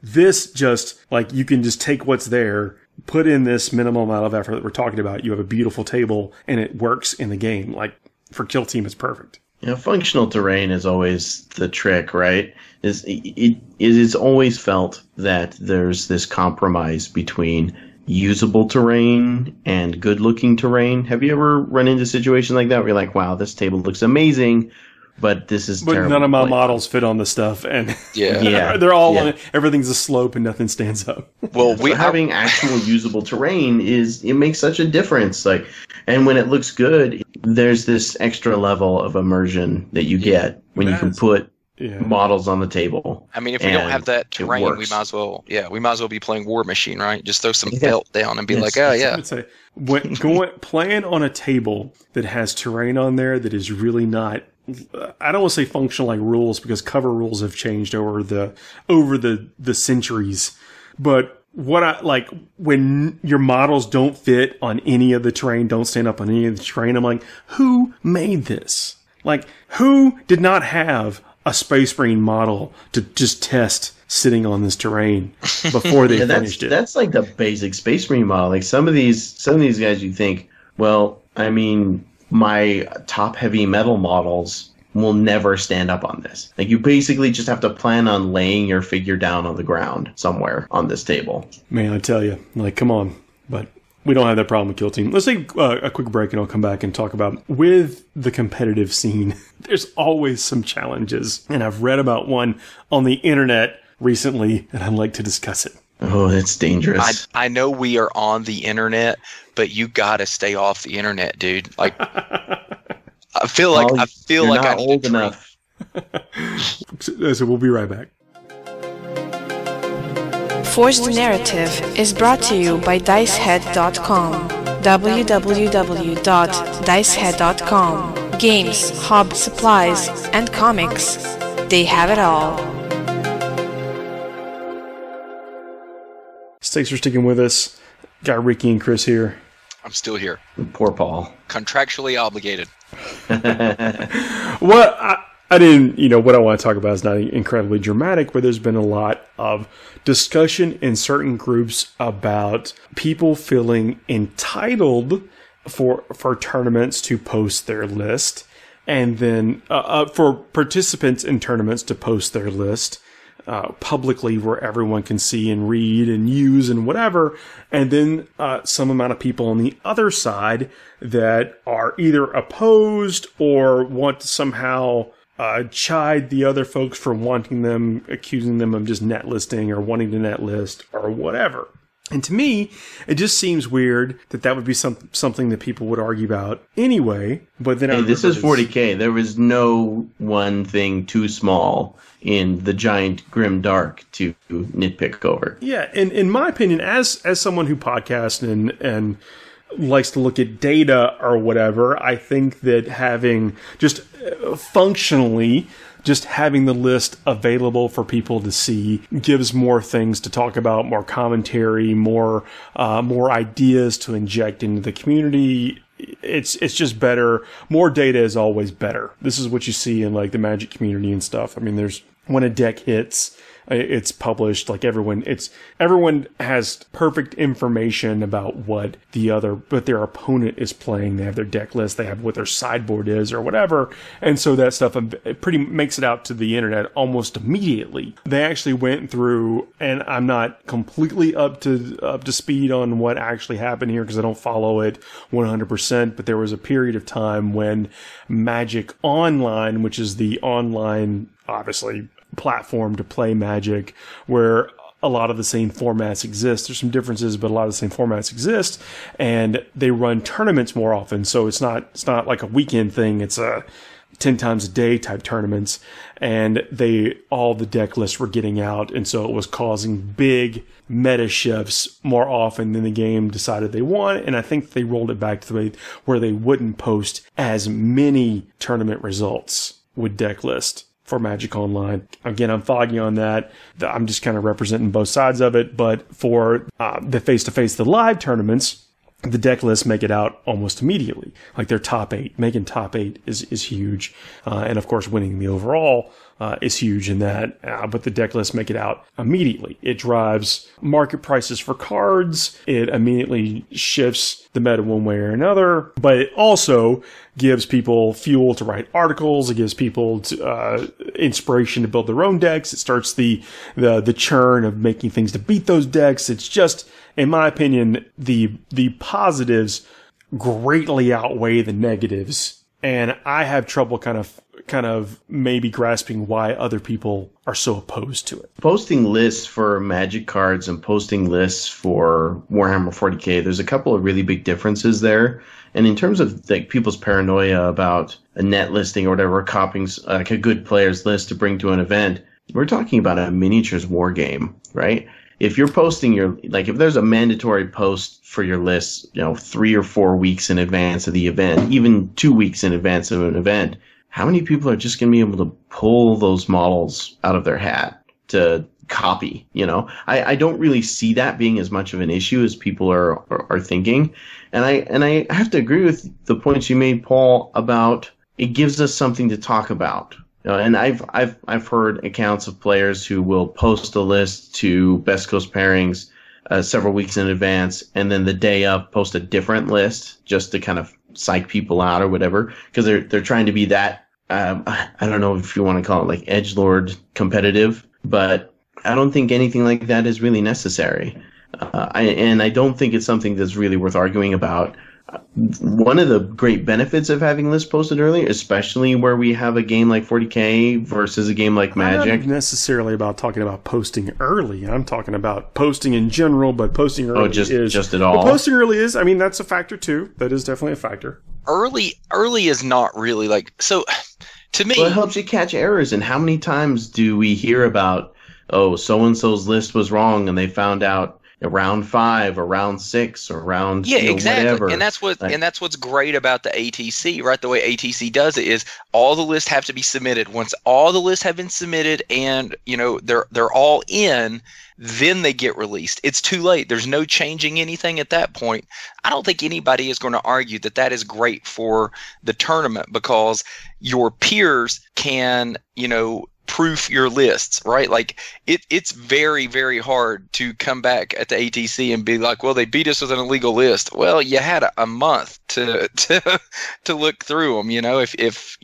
This just, like, you can just take what's there, put in this minimal amount of effort that we're talking about. You have a beautiful table, and it works in the game. Like, for Kill Team, it's perfect. Functional terrain is always the trick, right? It is always felt that there's this compromise between usable terrain and good-looking terrain. Have you ever run into situations like that where you're like, wow, this table looks amazing, but this is But terrible. none of my models fit on the stuff, and Yeah. they're all on it. Everything's a slope and nothing stands up. Well, So having actual usable terrain it makes such a difference. Like, and when it looks good, there's this extra level of immersion that you get when you can put models on the table. I mean, if we don't have that terrain, we might as well be playing War Machine, right? Just throw some felt down and be like, oh yeah. I would say playing on a table that has terrain on there that is really not. I don't want to say functional like rules, because cover rules have changed over the centuries. But what I like, when your models don't fit on any of the terrain, don't stand up on any of the terrain, I'm like, who made this? Like, who did not have a Space Marine model to just test sitting on this terrain before they finished it? That's like the basic Space Marine model. Like some of these guys, you think, well, I mean, my top heavy metal models will never stand up on this. Like, you basically just have to plan on laying your figure down on the ground somewhere on this table. Man, I tell you, like, come on. But we don't have that problem with Kill Team. Let's take a quick break, and I'll come back and talk about, with the competitive scene, there's always some challenges. And I've read about one on the internet recently, and I'd like to discuss it. Oh, that's dangerous. I know we are on the internet, but you gotta stay off the internet, dude. Like, I feel like I need old enough. So we'll be right back. Forced Narrative is brought to you by Dicehead.com. www.dicehead.com. Games, hobby, supplies, and comics. They have it all. Thanks for sticking with us. Got Ricky and Chris here. I'm still here. Poor Paul. Contractually obligated. What I didn't, what I want to talk about is not incredibly dramatic, but there's been a lot of discussion in certain groups about people feeling entitled for tournaments to post their list, and then for participants in tournaments to post their list publicly, where everyone can see and read and use and whatever, and then some amount of people on the other side that are either opposed or want to somehow chide the other folks for accusing them of just net listing or wanting to net list or whatever. And to me, it just seems weird that would be something that people would argue about anyway. But then, this is 40k. There was no one thing too small in the giant grim dark to nitpick over. Yeah, and in my opinion, as someone who podcasts and likes to look at data or whatever, I think that having just functionally just having the list available for people to see gives more things to talk about, more commentary, more ideas to inject into the community. It's just better. More data is always better. This is what you see in like the Magic community and stuff. I mean, when a deck hits, it's published, like everyone has perfect information about what their opponent is playing. They have their deck list, they have what their sideboard is or whatever. And so that stuff pretty makes it out to the internet almost immediately. They actually went through, and I'm not completely up to speed on what actually happened here because I don't follow it 100%, but there was a period of time when Magic Online, which is the online, obviously, platform to play Magic, where a lot of the same formats exist. There's some differences, but a lot of the same formats exist, and they run tournaments more often. So it's not like a weekend thing. It's a 10 times a day type tournaments, and all the deck lists were getting out, and so it was causing big meta shifts more often than the game decided they want. And I think they rolled it back to the way where they wouldn't post as many tournament results with deck list for Magic Online. Again, I'm foggy on that. I'm just kind of representing both sides of it. But for the face-to-face, the live tournaments, the deck lists make it out almost immediately. Like their top 8. Making top 8 is huge. And of course, winning the overall is huge in that. But the deck lists make it out immediately. It drives market prices for cards. It immediately shifts the meta one way or another. But it also gives people fuel to write articles. It gives people inspiration to build their own decks. It starts the churn of making things to beat those decks. It's just, in my opinion, the positives greatly outweigh the negatives. And I have trouble kind of kind of maybe grasping why other people are so opposed to it. Posting lists for Magic cards and posting lists for Warhammer 40k, there's a couple of really big differences there. And in terms of like people's paranoia about a net listing or whatever, copying like a good player's list to bring to an event, we're talking about a miniatures war game, right? If you're posting if there's a mandatory post for your list, 3 or 4 weeks in advance of the event, even 2 weeks in advance of an event, how many people are just going to be able to pull those models out of their hat to copy? I don't really see that being as much of an issue as people are thinking. And I have to agree with the points you made, Paul, about it gives us something to talk about. And I've heard accounts of players who will post a list to Best Coast Pairings several weeks in advance, and then the day of post a different list just to kind of psych people out or whatever, because they're trying to be that I don't know if you want to call it like edgelord competitive, but I don't think anything like that is really necessary. I don't think it's something that's really worth arguing about. One of the great benefits of having lists posted early, especially where we have a game like 40k versus a game like Magic. I'm not necessarily about talking about posting early. I'm talking about posting in general, but posting early just at all. But posting early is, that's a factor too. That is definitely a factor. Early is not really so. To me, well, it helps you catch errors. And how many times do we hear about, so and so's list was wrong, and they found out round 5 or round 6 or round exactly. whatever. And that's what's great about the ATC, right? The way ATC does it is all the lists have to be submitted. Once all the lists have been submitted and they're all in, then they get released. It's too late. There's no changing anything at that point. I don't think anybody is going to argue that is great for the tournament, because your peers can proof your lists, right? Like it's very, very hard to come back at the ATC and be like, well, they beat us with an illegal list. Well, you had a month to look through them. If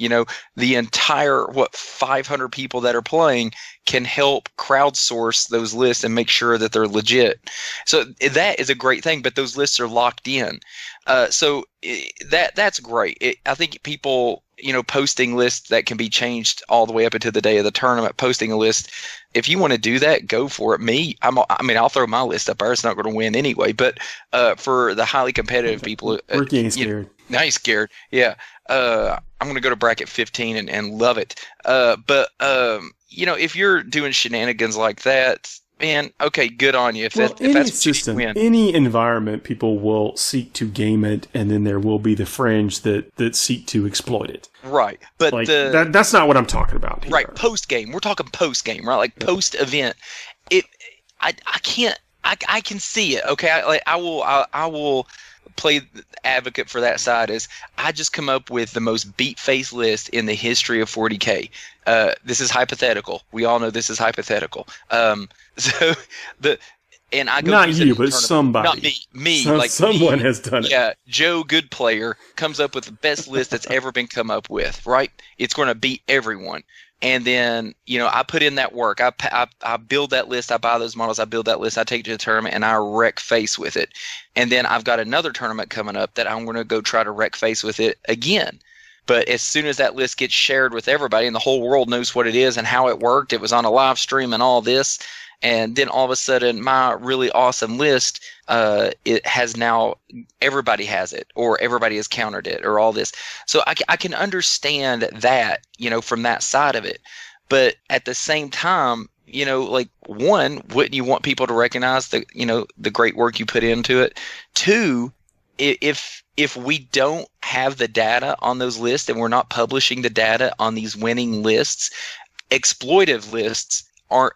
the entire 500 people that are playing can help crowdsource those lists and make sure that they're legit. So that is a great thing, but those lists are locked in. So that's great. I think people, posting lists that can be changed all the way up until the day of the tournament, posting a list, if you want to do that, go for it. I'll throw my list up there. It's not going to win anyway. But for the highly competitive people, Ricky ain't scared. Now he's scared. Yeah. I'm going to go to bracket 15 and love it. But if you're doing shenanigans like that, man, okay, good on you. If that's what you win. Any environment, people will seek to game it, and then there will be the fringe that seek to exploit it. Right, but that's not what I'm talking about here. Right, post game. We're talking post game, right? Like post event. I can see it. Okay, I will play advocate for that side. Is I just come up with the most beat-faced list in the history of 40k. This is hypothetical. We all know this is hypothetical. And I go not you, but somebody. Not me. Someone has done it. Yeah, Joe, good player, comes up with the best list that's ever been come up with. Right? It's going to beat everyone. And then, I put in that work. I build that list. I buy those models. I build that list. I take it to the tournament, and I wreck face with it. And then I've got another tournament coming up that I'm going to go try to wreck face with it again. But as soon as that list gets shared with everybody and the whole world knows what it is and how it worked, it was on a live stream and all this, and then all of a sudden my really awesome list, it has now, everybody has it, or everybody has countered it, or all this. So I can understand that, from that side of it. But at the same time, one, wouldn't you want people to recognize the great work you put into it? Two, if we don't have the data on those lists and we're not publishing the data on these winning lists, exploitive lists,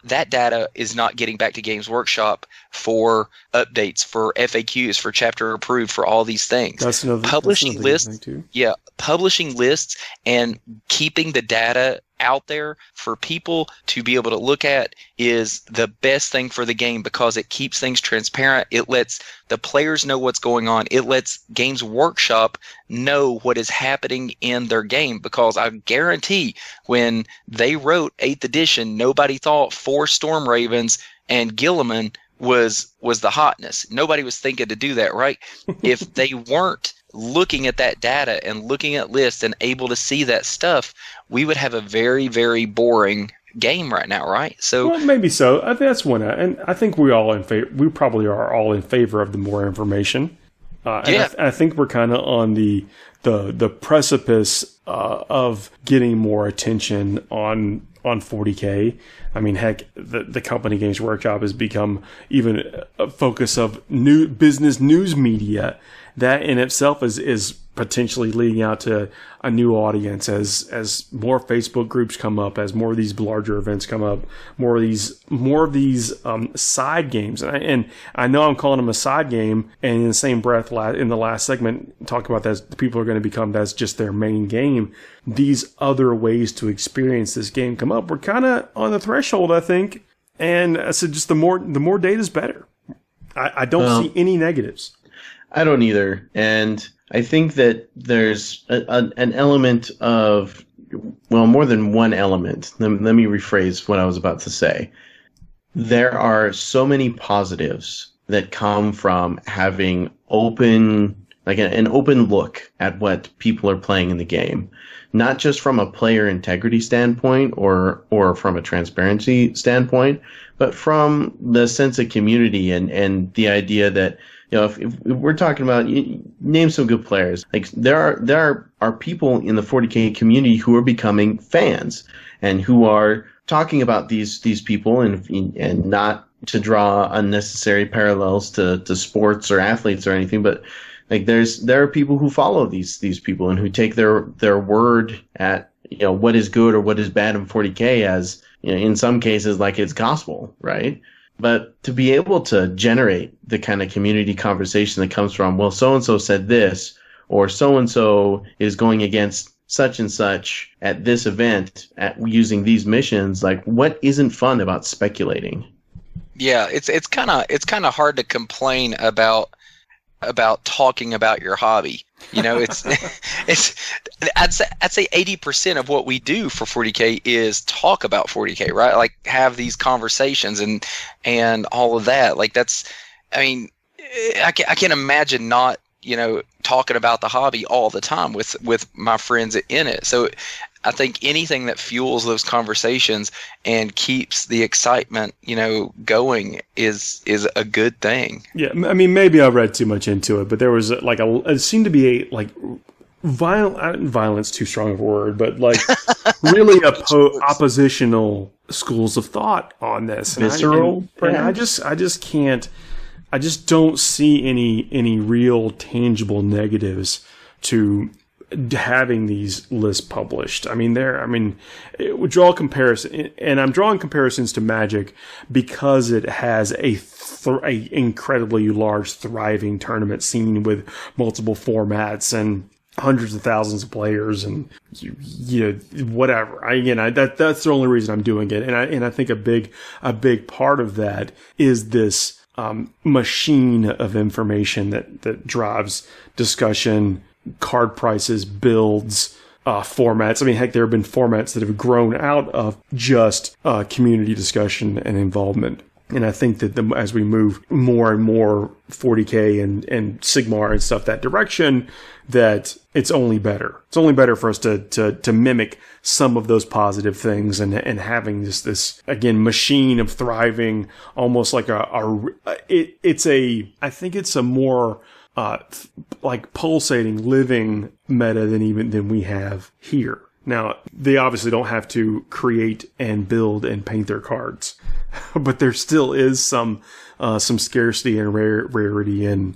that data is not getting back to Games Workshop for updates, for FAQs, for chapter approved, for all these things. That's another publishing lists. Too. Yeah, publishing lists and keeping the data out there for people to be able to look at is the best thing for the game, because it keeps things transparent. It lets the players know what's going on. It lets Games Workshop know what is happening in their game, because I guarantee when they wrote 8th edition, nobody thought 4 Storm Ravens and Gilliman was the hotness. Nobody was thinking to do that, right? If they weren't looking at that data and looking at lists and able to see that stuff, we would have a very, very boring game right now, right? So, well, maybe so. I think that's one, and I think we probably are all in favor of the more information. I think we're kind of on the precipice of getting more attention on 40K. I mean, heck, the company Games Workshop has become even a focus of business news media. That in itself is potentially leading out to a new audience as more Facebook groups come up, as more of these larger events come up, more of these side games. And I know I'm calling them a side game, and in the same breath, in the last segment, talk about that people are going to become that's just their main game. These other ways to experience this game come up. We're kind of on the threshold, I think. And I said, just the more data is better. I don't see any negatives. I don't either. And I think that there's an element of, well, more than one element. Let me rephrase what I was about to say. There are so many positives that come from having an open look at what people are playing in the game. Not just from a player integrity standpoint or from a transparency standpoint, but from the sense of community and the idea that, you know, if we're talking about, name some good players. Like there are people in the 40K community who are becoming fans and who are talking about these people and not to draw unnecessary parallels to sports or athletes or anything, but like there are people who follow these people and who take their word at, you know, what is good or what is bad in 40K as, you know, in some cases like it's gospel, right? But to be able to generate the kind of community conversation that comes from, well, so-and-so said this, or so-and-so is going against such and such at this event using these missions, like what isn't fun about speculating? Yeah, it's kind of hard to complain about talking about your hobby. You know, it's I'd say 80% of what we do for 40K is talk about 40K, right? Like have these conversations and all of that. Like that's, I mean, I can't imagine not, you know, talking about the hobby all the time with my friends in it. So I think anything that fuels those conversations and keeps the excitement, you know, going is a good thing. Yeah, I mean, maybe I read too much into it, but there was it seemed to be violence too strong of a word, but like really oppositional schools of thought on this. Visceral, and I just don't see any real tangible negatives to having these lists published. I mean, it would draw comparison, and I'm drawing comparisons to Magic because it has a incredibly large, thriving tournament scene with multiple formats and hundreds of thousands of players, and you know, whatever. That's the only reason I'm doing it, and I think a big part of that is this machine of information that drives discussion, card prices, builds, formats. I mean, heck, there have been formats that have grown out of just community discussion and involvement. And I think that as we move more and more 40K and Sigmar and stuff that direction, that it's only better. It's only better for us to mimic some of those positive things and having this again machine of thriving, almost like I think it's a more like pulsating, living meta than we have here. Now, they obviously don't have to create and build and paint their cards, but there still is some scarcity and rarity and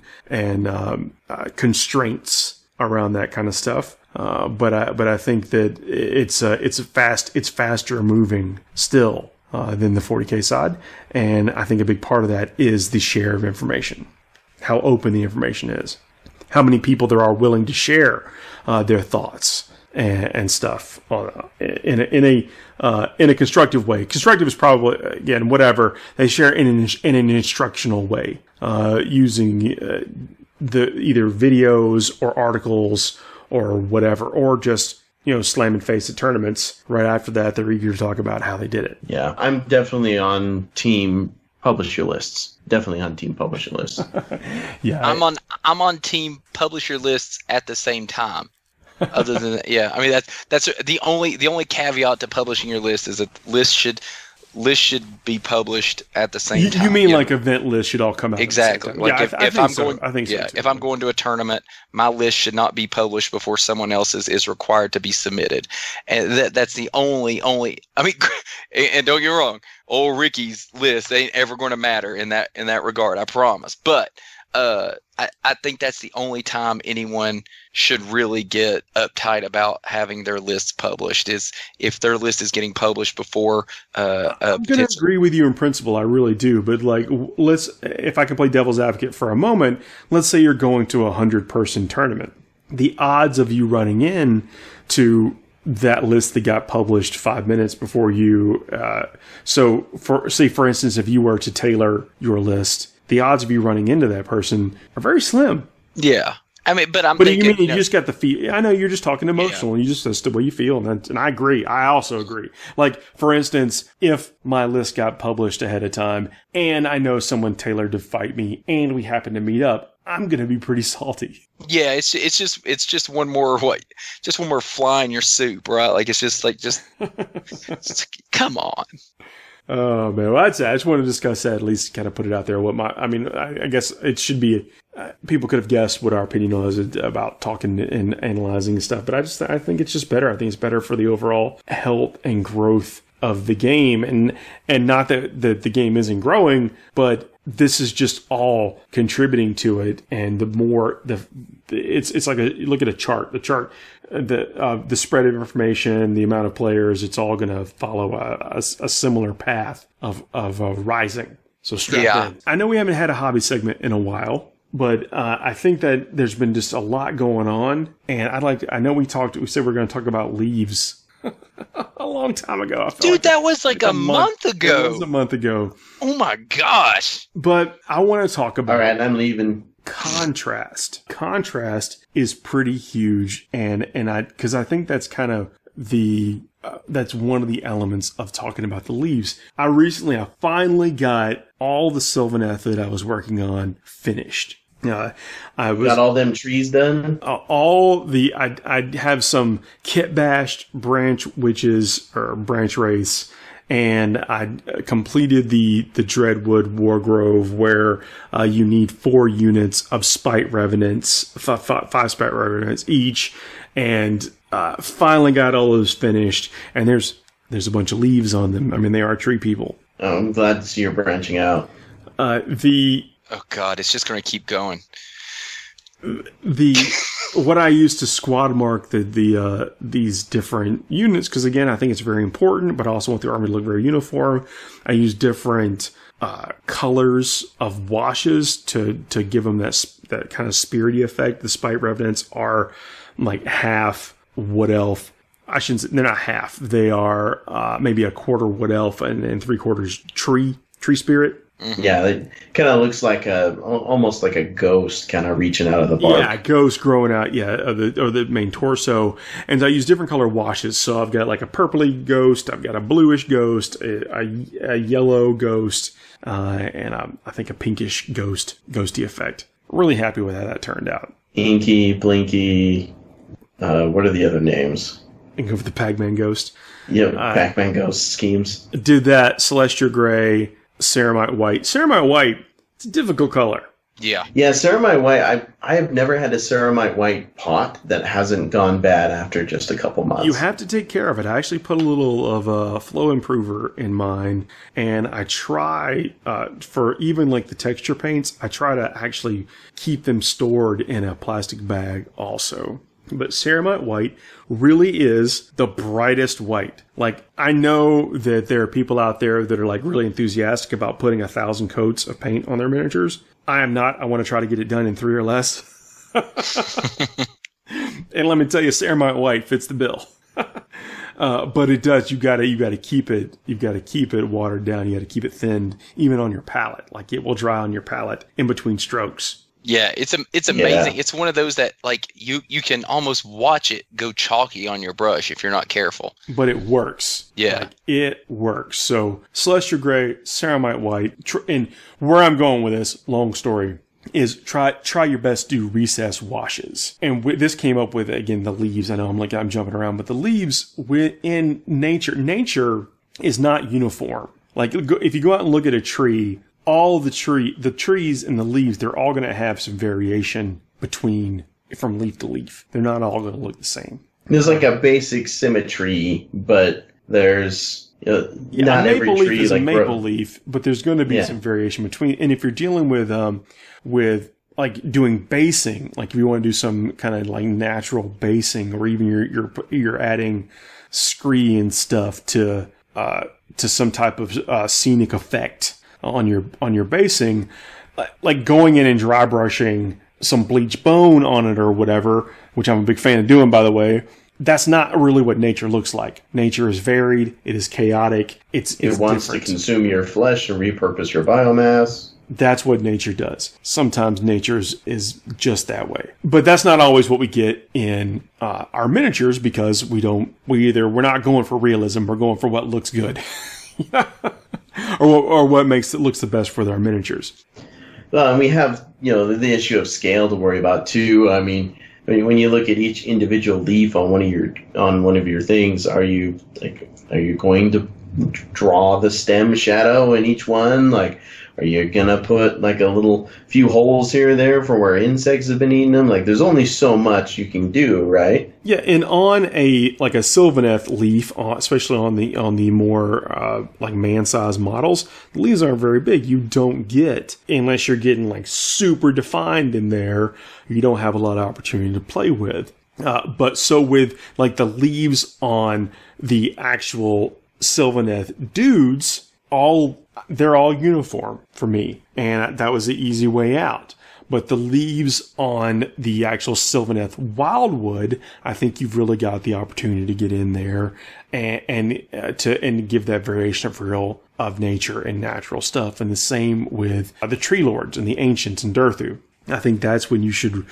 constraints around that kind of stuff. But I think that it's faster moving still than the 40K side, and I think a big part of that is the share of information. How open the information is, how many people there are willing to share their thoughts and stuff in a constructive way. Constructive is probably, again, whatever they share in an instructional way, using the either videos or articles or whatever, or just, you know, slamming face at tournaments. Right after that, they're eager to talk about how they did it. Yeah, I'm definitely on team publish your lists. Definitely on team publish your lists. Yeah, I'm on team publish your lists at the same time. Other than that, yeah, I mean that's the only caveat to publishing your list is that lists should be published at the same time. You mean like event lists should all come out exactly? At the same time. Like Yeah, if I'm so. going, I think so yeah, too. if I'm going to a tournament, my list should not be published before someone else's is required to be submitted, and that's the only. I mean, and don't get me wrong, old Ricky's list ain't ever going to matter in that regard. I promise, but. I think that's the only time anyone should really get uptight about having their lists published is if their list is getting published before. I'm going to agree with you in principle. I really do. But like, if I can play devil's advocate for a moment, let's say you're going to a 100-person tournament. The odds of you running in to that list that got published 5 minutes before you. So for instance, if you were to tailor your list, the odds of you running into that person are very slim. Yeah. I mean, but thinking, you mean you just got the feel? I know you're just talking emotional, and that's the way you feel, and I agree. I also agree. Like, for instance, if my list got published ahead of time, and I know someone tailored to fight me, and we happen to meet up, I'm gonna be pretty salty. Yeah, it's just one more fly in your soup, right? Like it's just come on. Oh man, well, I just want to discuss that, at least kind of put it out there. I guess it should be. People could have guessed what our opinion was about talking and analyzing and stuff, but I think it's just better. I think it's better for the overall health and growth of the game, and not that the game isn't growing, but this is just all contributing to it. And the more it's like look at a chart. The chart, the spread of information, the amount of players, it's all going to follow a similar path of rising. So strap in. I know we haven't had a hobby segment in a while, but I think that there's been just a lot going on, and I know we said we're going to talk about leaves a long time ago. Dude, that was like a month ago. It was a month ago. Oh my gosh. But I want to talk about... All right, I'm leaving. Contrast. Contrast is pretty huge, because I think that's kind of that's one of the elements of talking about the leaves. I finally got all the Sylvaneth that I was working on finished. I got all them trees done. I have some kit bashed branch witches or branch wraiths, and I completed the Dreadwood Wargrove where you need 4 units of Spite Revenants, 5 Spite Revenants each, and finally got all those finished. And there's a bunch of leaves on them. I mean, they are tree people. Oh, I'm glad to see you're branching out. Oh God, it's just going to keep going. What I use to squad mark these different units, because again, I think it's very important, but I also want the army to look very uniform. I use different colors of washes to give them that kind of spirity effect. The Spite Revenants are like half Wood Elf. I shouldn't say, they're not half. They are maybe a quarter Wood Elf and 3/4 tree spirit. Mm-hmm. Yeah, it kind of looks like almost like a ghost kind of reaching out of the bark. Yeah, ghost growing out, of the main torso. And I use different color washes. So I've got like a purpley ghost, I've got a bluish ghost, a yellow ghost, and I think a pinkish ghosty effect. Really happy with how that turned out. Inky, Blinky, what are the other names? And go for the Pac-Man ghost. Yep, Pac-Man ghost schemes. Did that, Celestial Gray, Ceramite White. Ceramite White, it's a difficult color. Yeah, Ceramite White, I have never had a Ceramite White pot that hasn't gone bad after just a couple months. You have to take care of it. I actually put a little of a flow improver in mine, and I try, for even like the texture paints, I try to actually keep them stored in a plastic bag also. But Ceramite White really is the brightest white. Like, I know that there are people out there that are like really enthusiastic about putting 1,000 coats of paint on their miniatures. I am not. I want to try to get it done in 3 or less. And let me tell you, Ceramite White fits the bill. But it does. You gotta keep it. You've got to keep it watered down. You got to keep it thinned, even on your palette. Like, it will dry on your palette in between strokes. Yeah, it's amazing. Yeah. It's one of those that like you can almost watch it go chalky on your brush if you're not careful. But it works. Yeah. Like, it works. So Celestial Gray, Ceramite White, and where I'm going with this, long story, is try your best to do recess washes. And this came up with, again, the leaves. I know I'm jumping around, but the leaves in nature is not uniform. Like, if you go out and look at a tree, the trees and the leaves, they're all going to have some variation from leaf to leaf. They're not all going to look the same. There's like a basic symmetry, but there's not a every maple tree leaf is like a maple leaf, but there's going to be some variation between. And if you're dealing with like doing basing, like if you want to do some kind of like natural basing, or even you're adding scree and stuff to some type of scenic effect on your basing, like going in and dry brushing some bleach bone on it or whatever, which I'm a big fan of doing, by the way. That's not really what nature looks like. Nature is varied. It is chaotic. It wants different. to consume your flesh and repurpose your biomass. That's what nature does. Sometimes nature is just that way. But that's not always what we get in our miniatures, because we're not going for realism. We're going for what looks good. or what looks the best for our miniatures. Well, and we have, the issue of scale to worry about too. I mean, when you look at each individual leaf on one of your things, are you going to draw the stem shadow in each one? Like, are you gonna put like a little few holes here or there for where insects have been eating them? Like, there's only so much you can do, right? Yeah, and on a Sylvaneth leaf, especially on the more like man-sized models, the leaves aren't very big. You don't get, unless you're getting like super defined in there, you don't have a lot of opportunity to play with. But so with like the leaves on the actual Sylvaneth dudes, they're all uniform for me, and that was the easy way out. But the leaves on the actual Sylvaneth Wildwood, I think you've really got the opportunity to get in there and give that variation of nature and natural stuff. And the same with the Tree Lords and the Ancients and Durthu. I think that's when you should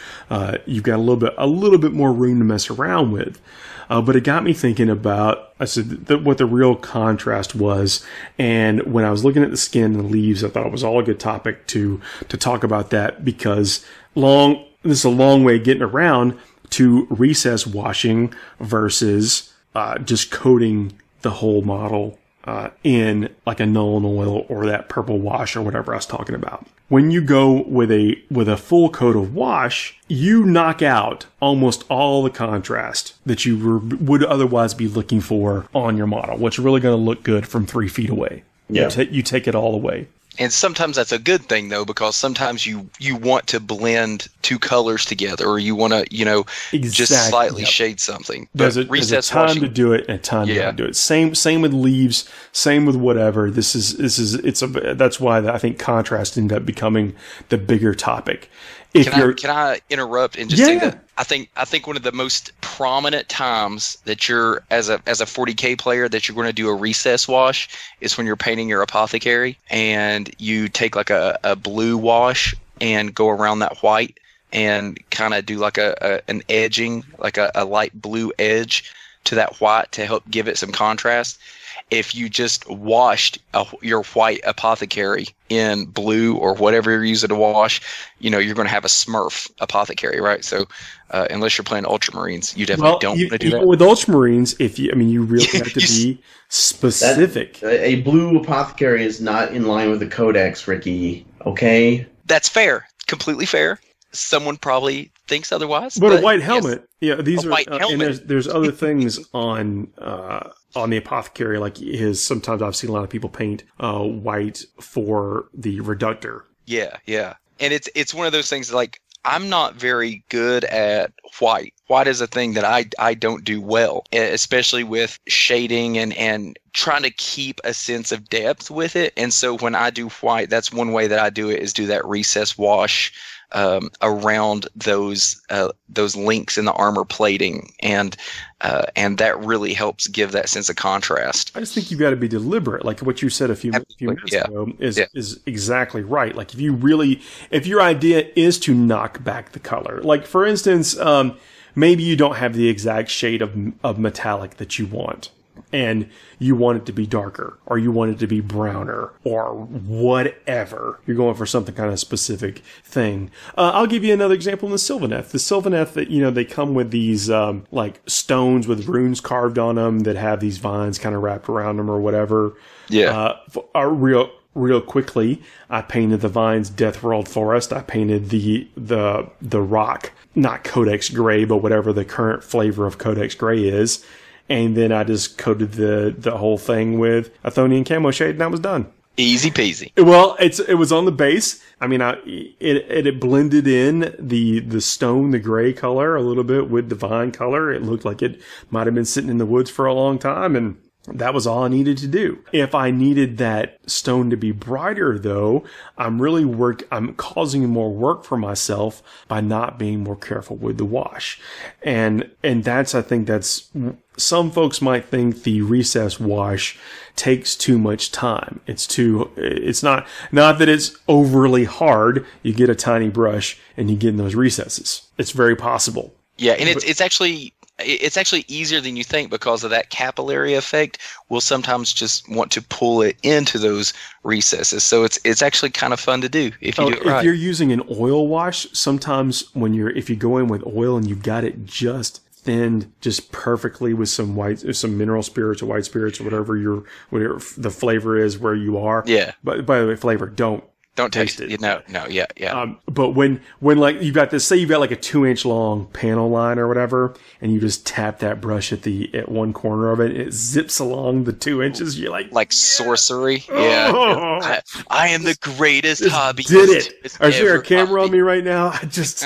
you've got a little bit more room to mess around with. But it got me thinking about what the real contrast was. And when I was looking at the skin and the leaves, I thought it was all a good topic to talk about that, because this is a long way getting around to recess washing versus just coating the whole model in like a Nuln Oil or that purple wash or whatever I was talking about. When you go with a full coat of wash, you knock out almost all the contrast that you would otherwise be looking for on your model, which is really going to look good from 3 feet away. Yeah. You take it all away. And sometimes that's a good thing, though, because sometimes you want to blend two colors together, or you want to, just slightly shade something. But there's a time to do it and a time not to do it. Same with leaves, same with whatever. That's why I think contrast ended up becoming the bigger topic. Can I interrupt and just say that I think one of the most prominent times that you're as a 40k player that you're going to do a recess wash is when you're painting your apothecary, and you take like a blue wash and go around that white and kind of do like an edging, like a light blue edge to that white to help give it some contrast. If you just washed your white apothecary in blue or whatever you're using to wash, you're going to have a Smurf apothecary, right? So unless you're playing Ultramarines, you definitely don't want to do that. With Ultramarines, you really have to be specific. A blue apothecary is not in line with the Codex, Ricky. Okay? That's fair. Completely fair. Someone probably thinks otherwise. But a white helmet, these are white helmet. And there's other things on the apothecary, like sometimes I've seen a lot of people paint white for the reductor. Yeah. And it's one of those things like I'm not very good at white. White is a thing that I don't do well, especially with shading and trying to keep a sense of depth with it. And so when I do white, that's one way that I do it, is do that recess wash around those links in the armor plating, and that really helps give that sense of contrast. I just think you've got to be deliberate. Like what you said a few minutes ago is exactly right. Like if your idea is to knock back the color, like for instance, maybe you don't have the exact shade of metallic that you want, and you want it to be darker, or you want it to be browner, or whatever. You're going for something kind of specific thing. I'll give you another example in the Sylvaneth. The Sylvaneth that, they come with these, like stones with runes carved on them that have these vines kind of wrapped around them or whatever. Yeah. Real quickly, I painted the vines Deathworld Forest. I painted the rock, not Codex Gray, but whatever the current flavor of Codex Gray is. And then I just coated the whole thing with Athonian camo shade, and I was done. Easy peasy. Well, it was on the base. I mean, it blended in the stone, the gray color a little bit with the vine color. It looked like it might have been sitting in the woods for a long time, and that was all I needed to do. If I needed that stone to be brighter, though, I'm causing more work for myself by not being more careful with the wash. And I think that's, some folks might think the recess wash takes too much time. It's not that it's overly hard. You get a tiny brush and you get in those recesses. It's very possible. Yeah, and it's actually easier than you think, because of that capillary effect. We'll sometimes just want to pull it into those recesses. So it's actually kind of fun to do if you do it right. If you're using an oil wash, sometimes if you go in with oil and you've got it just thinned just perfectly with some mineral spirits or white spirits or whatever the flavor is where you are. Yeah. But by the way, flavor, don't taste it. No, yeah. But when like you've got like a 2-inch long panel line or whatever, and you just tap that brush at one corner of it, it zips along the 2 inches. You're like sorcery. Yeah. Oh, I am the greatest hobbyist. Did it? Is there a camera on me right now? I just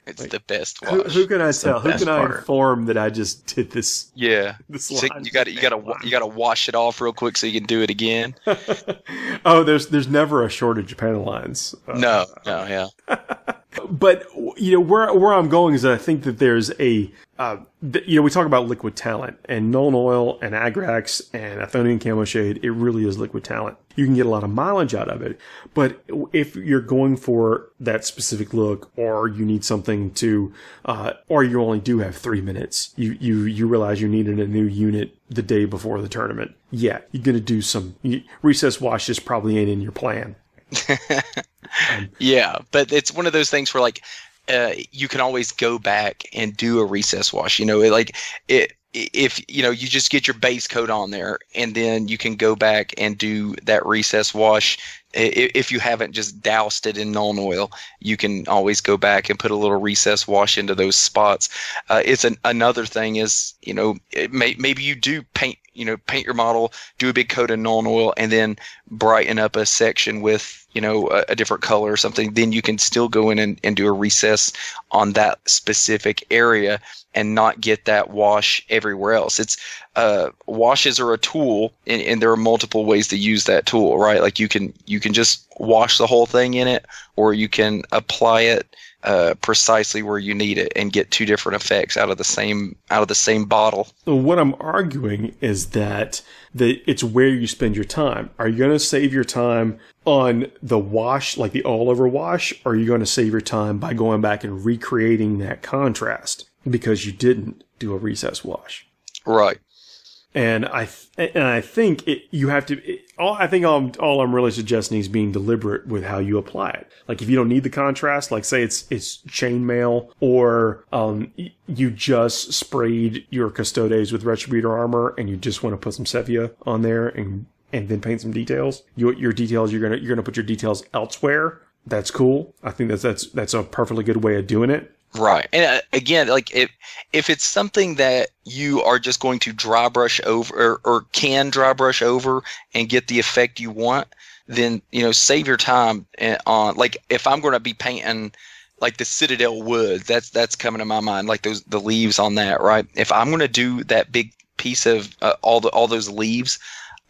it's the best wash. Who can I tell? Who can I inform that I just did this? Yeah. This so you gotta wash it off real quick so you can do it again. Oh, there's never a shortage of panel lines. No, yeah. But where I'm going is that I think that there's we talk about liquid talent, and Nuln Oil and Agrax and Athonian Camo Shade, it really is liquid talent. You can get a lot of mileage out of it, but if you're going for that specific look, or you need something or you only do have 3 minutes, you realize you needed a new unit the day before the tournament. Yeah, you're gonna do some recess wash. Just probably ain't in your plan. Yeah, but it's one of those things where you can always go back and do a recess wash. If you just get your base coat on there, and then you can go back and do that recess wash. If you haven't just doused it in Nuln Oil, you can always go back and put a little recess wash into those spots. Another thing is, maybe you do paint your model, do a big coat of Nuln Oil, and then brighten up a section with a different color or something. Then you can still go in and do a recess on that specific area and not get that wash everywhere else. It's washes are a tool, and there are multiple ways to use that tool, right? Like you can just wash the whole thing in it, or you can apply it precisely where you need it and get two different effects out of the same bottle. So what I'm arguing is that it's where you spend your time. Are you going to save your time on the wash, like the all over wash, or are you going to save your time by going back and recreating that contrast because you didn't do a recess wash? Right. And I think you have to. All I'm really suggesting is being deliberate with how you apply it. Like if you don't need the contrast, like say it's chainmail, or you just sprayed your Custodes with Retributor armor and you just want to put some Sevia on there and then paint some details. Your details, you're gonna put your details elsewhere. That's cool. I think that's a perfectly good way of doing it. Right. And again, like if it's something that you are just going to dry brush over or can dry brush over and get the effect you want, then, save your time on, like if I'm going to be painting like the Citadel wood, that's coming to my mind, like the leaves on that, right? If I'm going to do that big piece of all those leaves,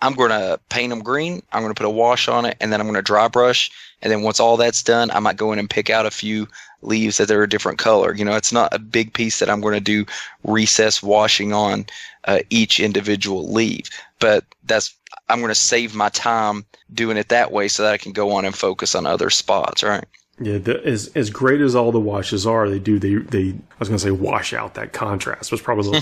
I'm going to paint them green. I'm going to put a wash on it, and then I'm going to dry brush. And then once all that's done, I might go in and pick out a few leaves that are a different color. It's not a big piece that I'm going to do recess washing on each individual leaf. But I'm going to save my time doing it that way so that I can go on and focus on other spots, right? Yeah, as great as all the washes are, they I was going to say wash out that contrast. It was probably a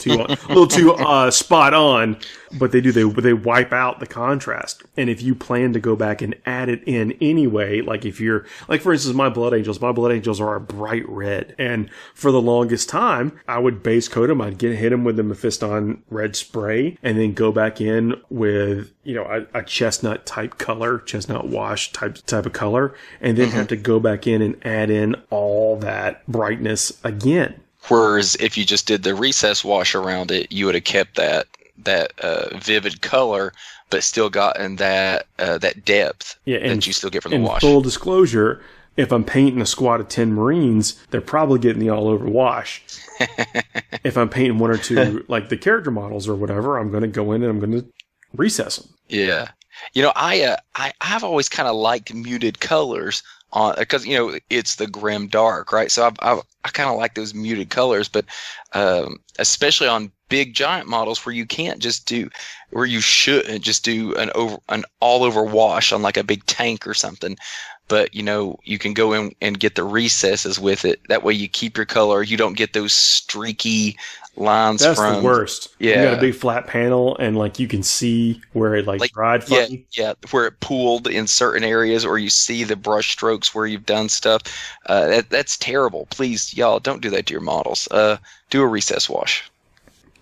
little too spot on, but they wipe out the contrast. And if you plan to go back and add it in anyway, like if you're like, for instance, my blood angels are a bright red, and for the longest time I would base coat them. I'd hit them with the Mephiston red spray, and then go back in with a chestnut type color, chestnut wash type of color, and then have to go back in and add in all that brightness again. Whereas if you just did the recess wash around it, you would have kept that vivid color, but still gotten that depth that you still get from the wash. Full disclosure, if I'm painting a squad of 10 Marines, they're probably getting the all over wash. If I'm painting one or two, like the character models or whatever, I'm going to go in and I'm going to recess them. Yeah. I've always kind of liked muted colors because it's the grim dark, right? So I kind of like those muted colors, but especially on big giant models where you shouldn't just do an all over wash on like a big tank or something. But you can go in and get the recesses with it. That way you keep your color. You don't get those streaky lines. That's the worst. Yeah, you got a big flat panel, and like you can see where it dried funny. Yeah, where it pooled in certain areas, or you see the brush strokes where you've done stuff. That's terrible. Please, y'all, don't do that to your models. Do a recess wash.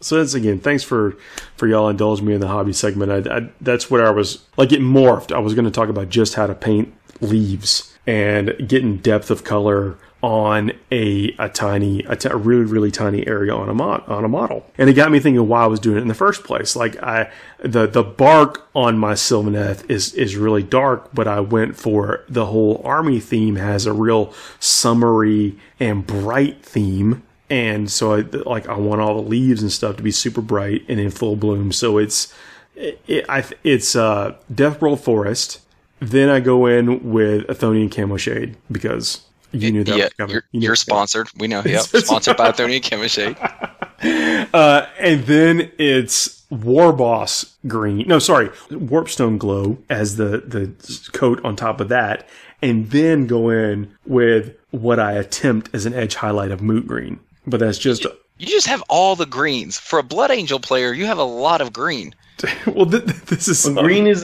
So that's, again, thanks for y'all indulging me in the hobby segment. That's where I was, like, it morphed. I was going to talk about just how to paint leaves and getting depth of color on a really, really tiny area on a model. And it got me thinking why I was doing it in the first place. Like the bark on my Sylvaneth is really dark, but I went for the whole army theme has a real summery and bright theme. And so I want all the leaves and stuff to be super bright and in full bloom. So it's Deathworld Forest. Then I go in with Athonian Camo Shade because you knew that was coming. You're sponsored. We know. Yep. Sponsored by Athonian Camo Shade. And then it's Warboss Green. No, sorry. Warpstone Glow as the coat on top of that. And then go in with what I attempt as an edge highlight of Moot Green. But that's just... You just have all the greens. For a Blood Angel player, you have a lot of green. Well, this is... Well, green is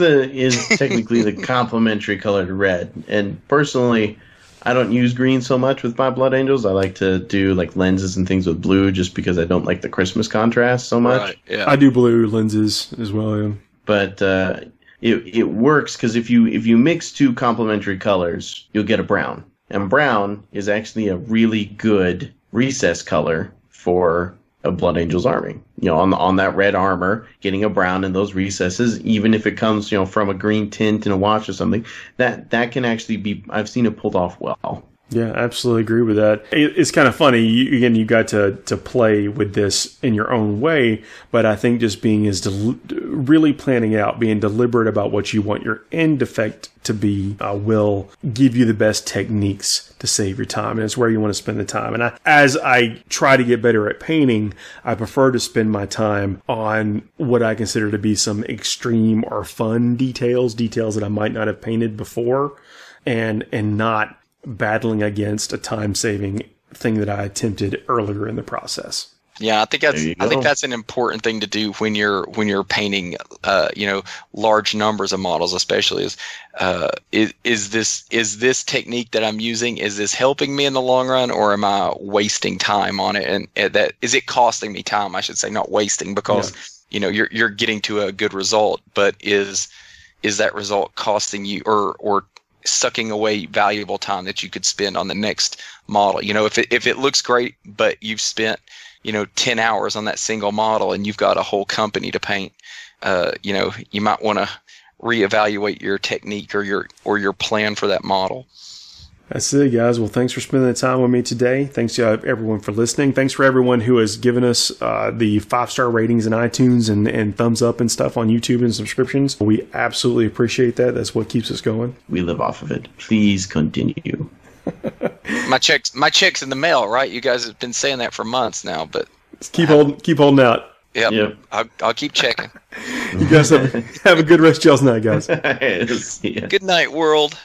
technically the complementary color to red. And personally, I don't use green so much with my Blood Angels. I like to do like lenses and things with blue just because I don't like the Christmas contrast so much. Right, yeah. I do blue lenses as well, yeah. But it works because if you mix two complementary colors, you'll get a brown. And brown is actually a really good recess color for a Blood Angel's army. On that red armor, getting a brown in those recesses, even if it comes, from a green tint in a wash or something, that can actually be, I've seen it pulled off well. Yeah, absolutely agree with that. It's kind of funny. You got to play with this in your own way, but I think just being really planning out, being deliberate about what you want your end effect to be, will give you the best techniques to save your time, and it's where you want to spend the time. And as I try to get better at painting, I prefer to spend my time on what I consider to be some extreme or fun details that I might not have painted before, and not battling against a time-saving thing that I attempted earlier in the process. Yeah, I think that's an important thing to do when you're painting, large numbers of models, especially is this technique that I'm using, is this helping me in the long run, or am I wasting time on it? And that is it costing me time? I should say, not wasting, because you're getting to a good result, but is that result costing you or sucking away valuable time that you could spend on the next model? If it looks great, but you've spent 10 hours on that single model and you've got a whole company to paint, you might want to reevaluate your technique or your plan for that model. That's it, guys. Well, thanks for spending the time with me today. Thanks to everyone for listening. Thanks for everyone who has given us the 5-star ratings in iTunes and thumbs up and stuff on YouTube and subscriptions. We absolutely appreciate that. That's what keeps us going. We live off of it. Please continue. My check's in the mail, right? You guys have been saying that for months now, but Just keep holding out. Yep. I'll keep checking. You guys have a good rest of y'all's night, guys. See ya. Good night, world.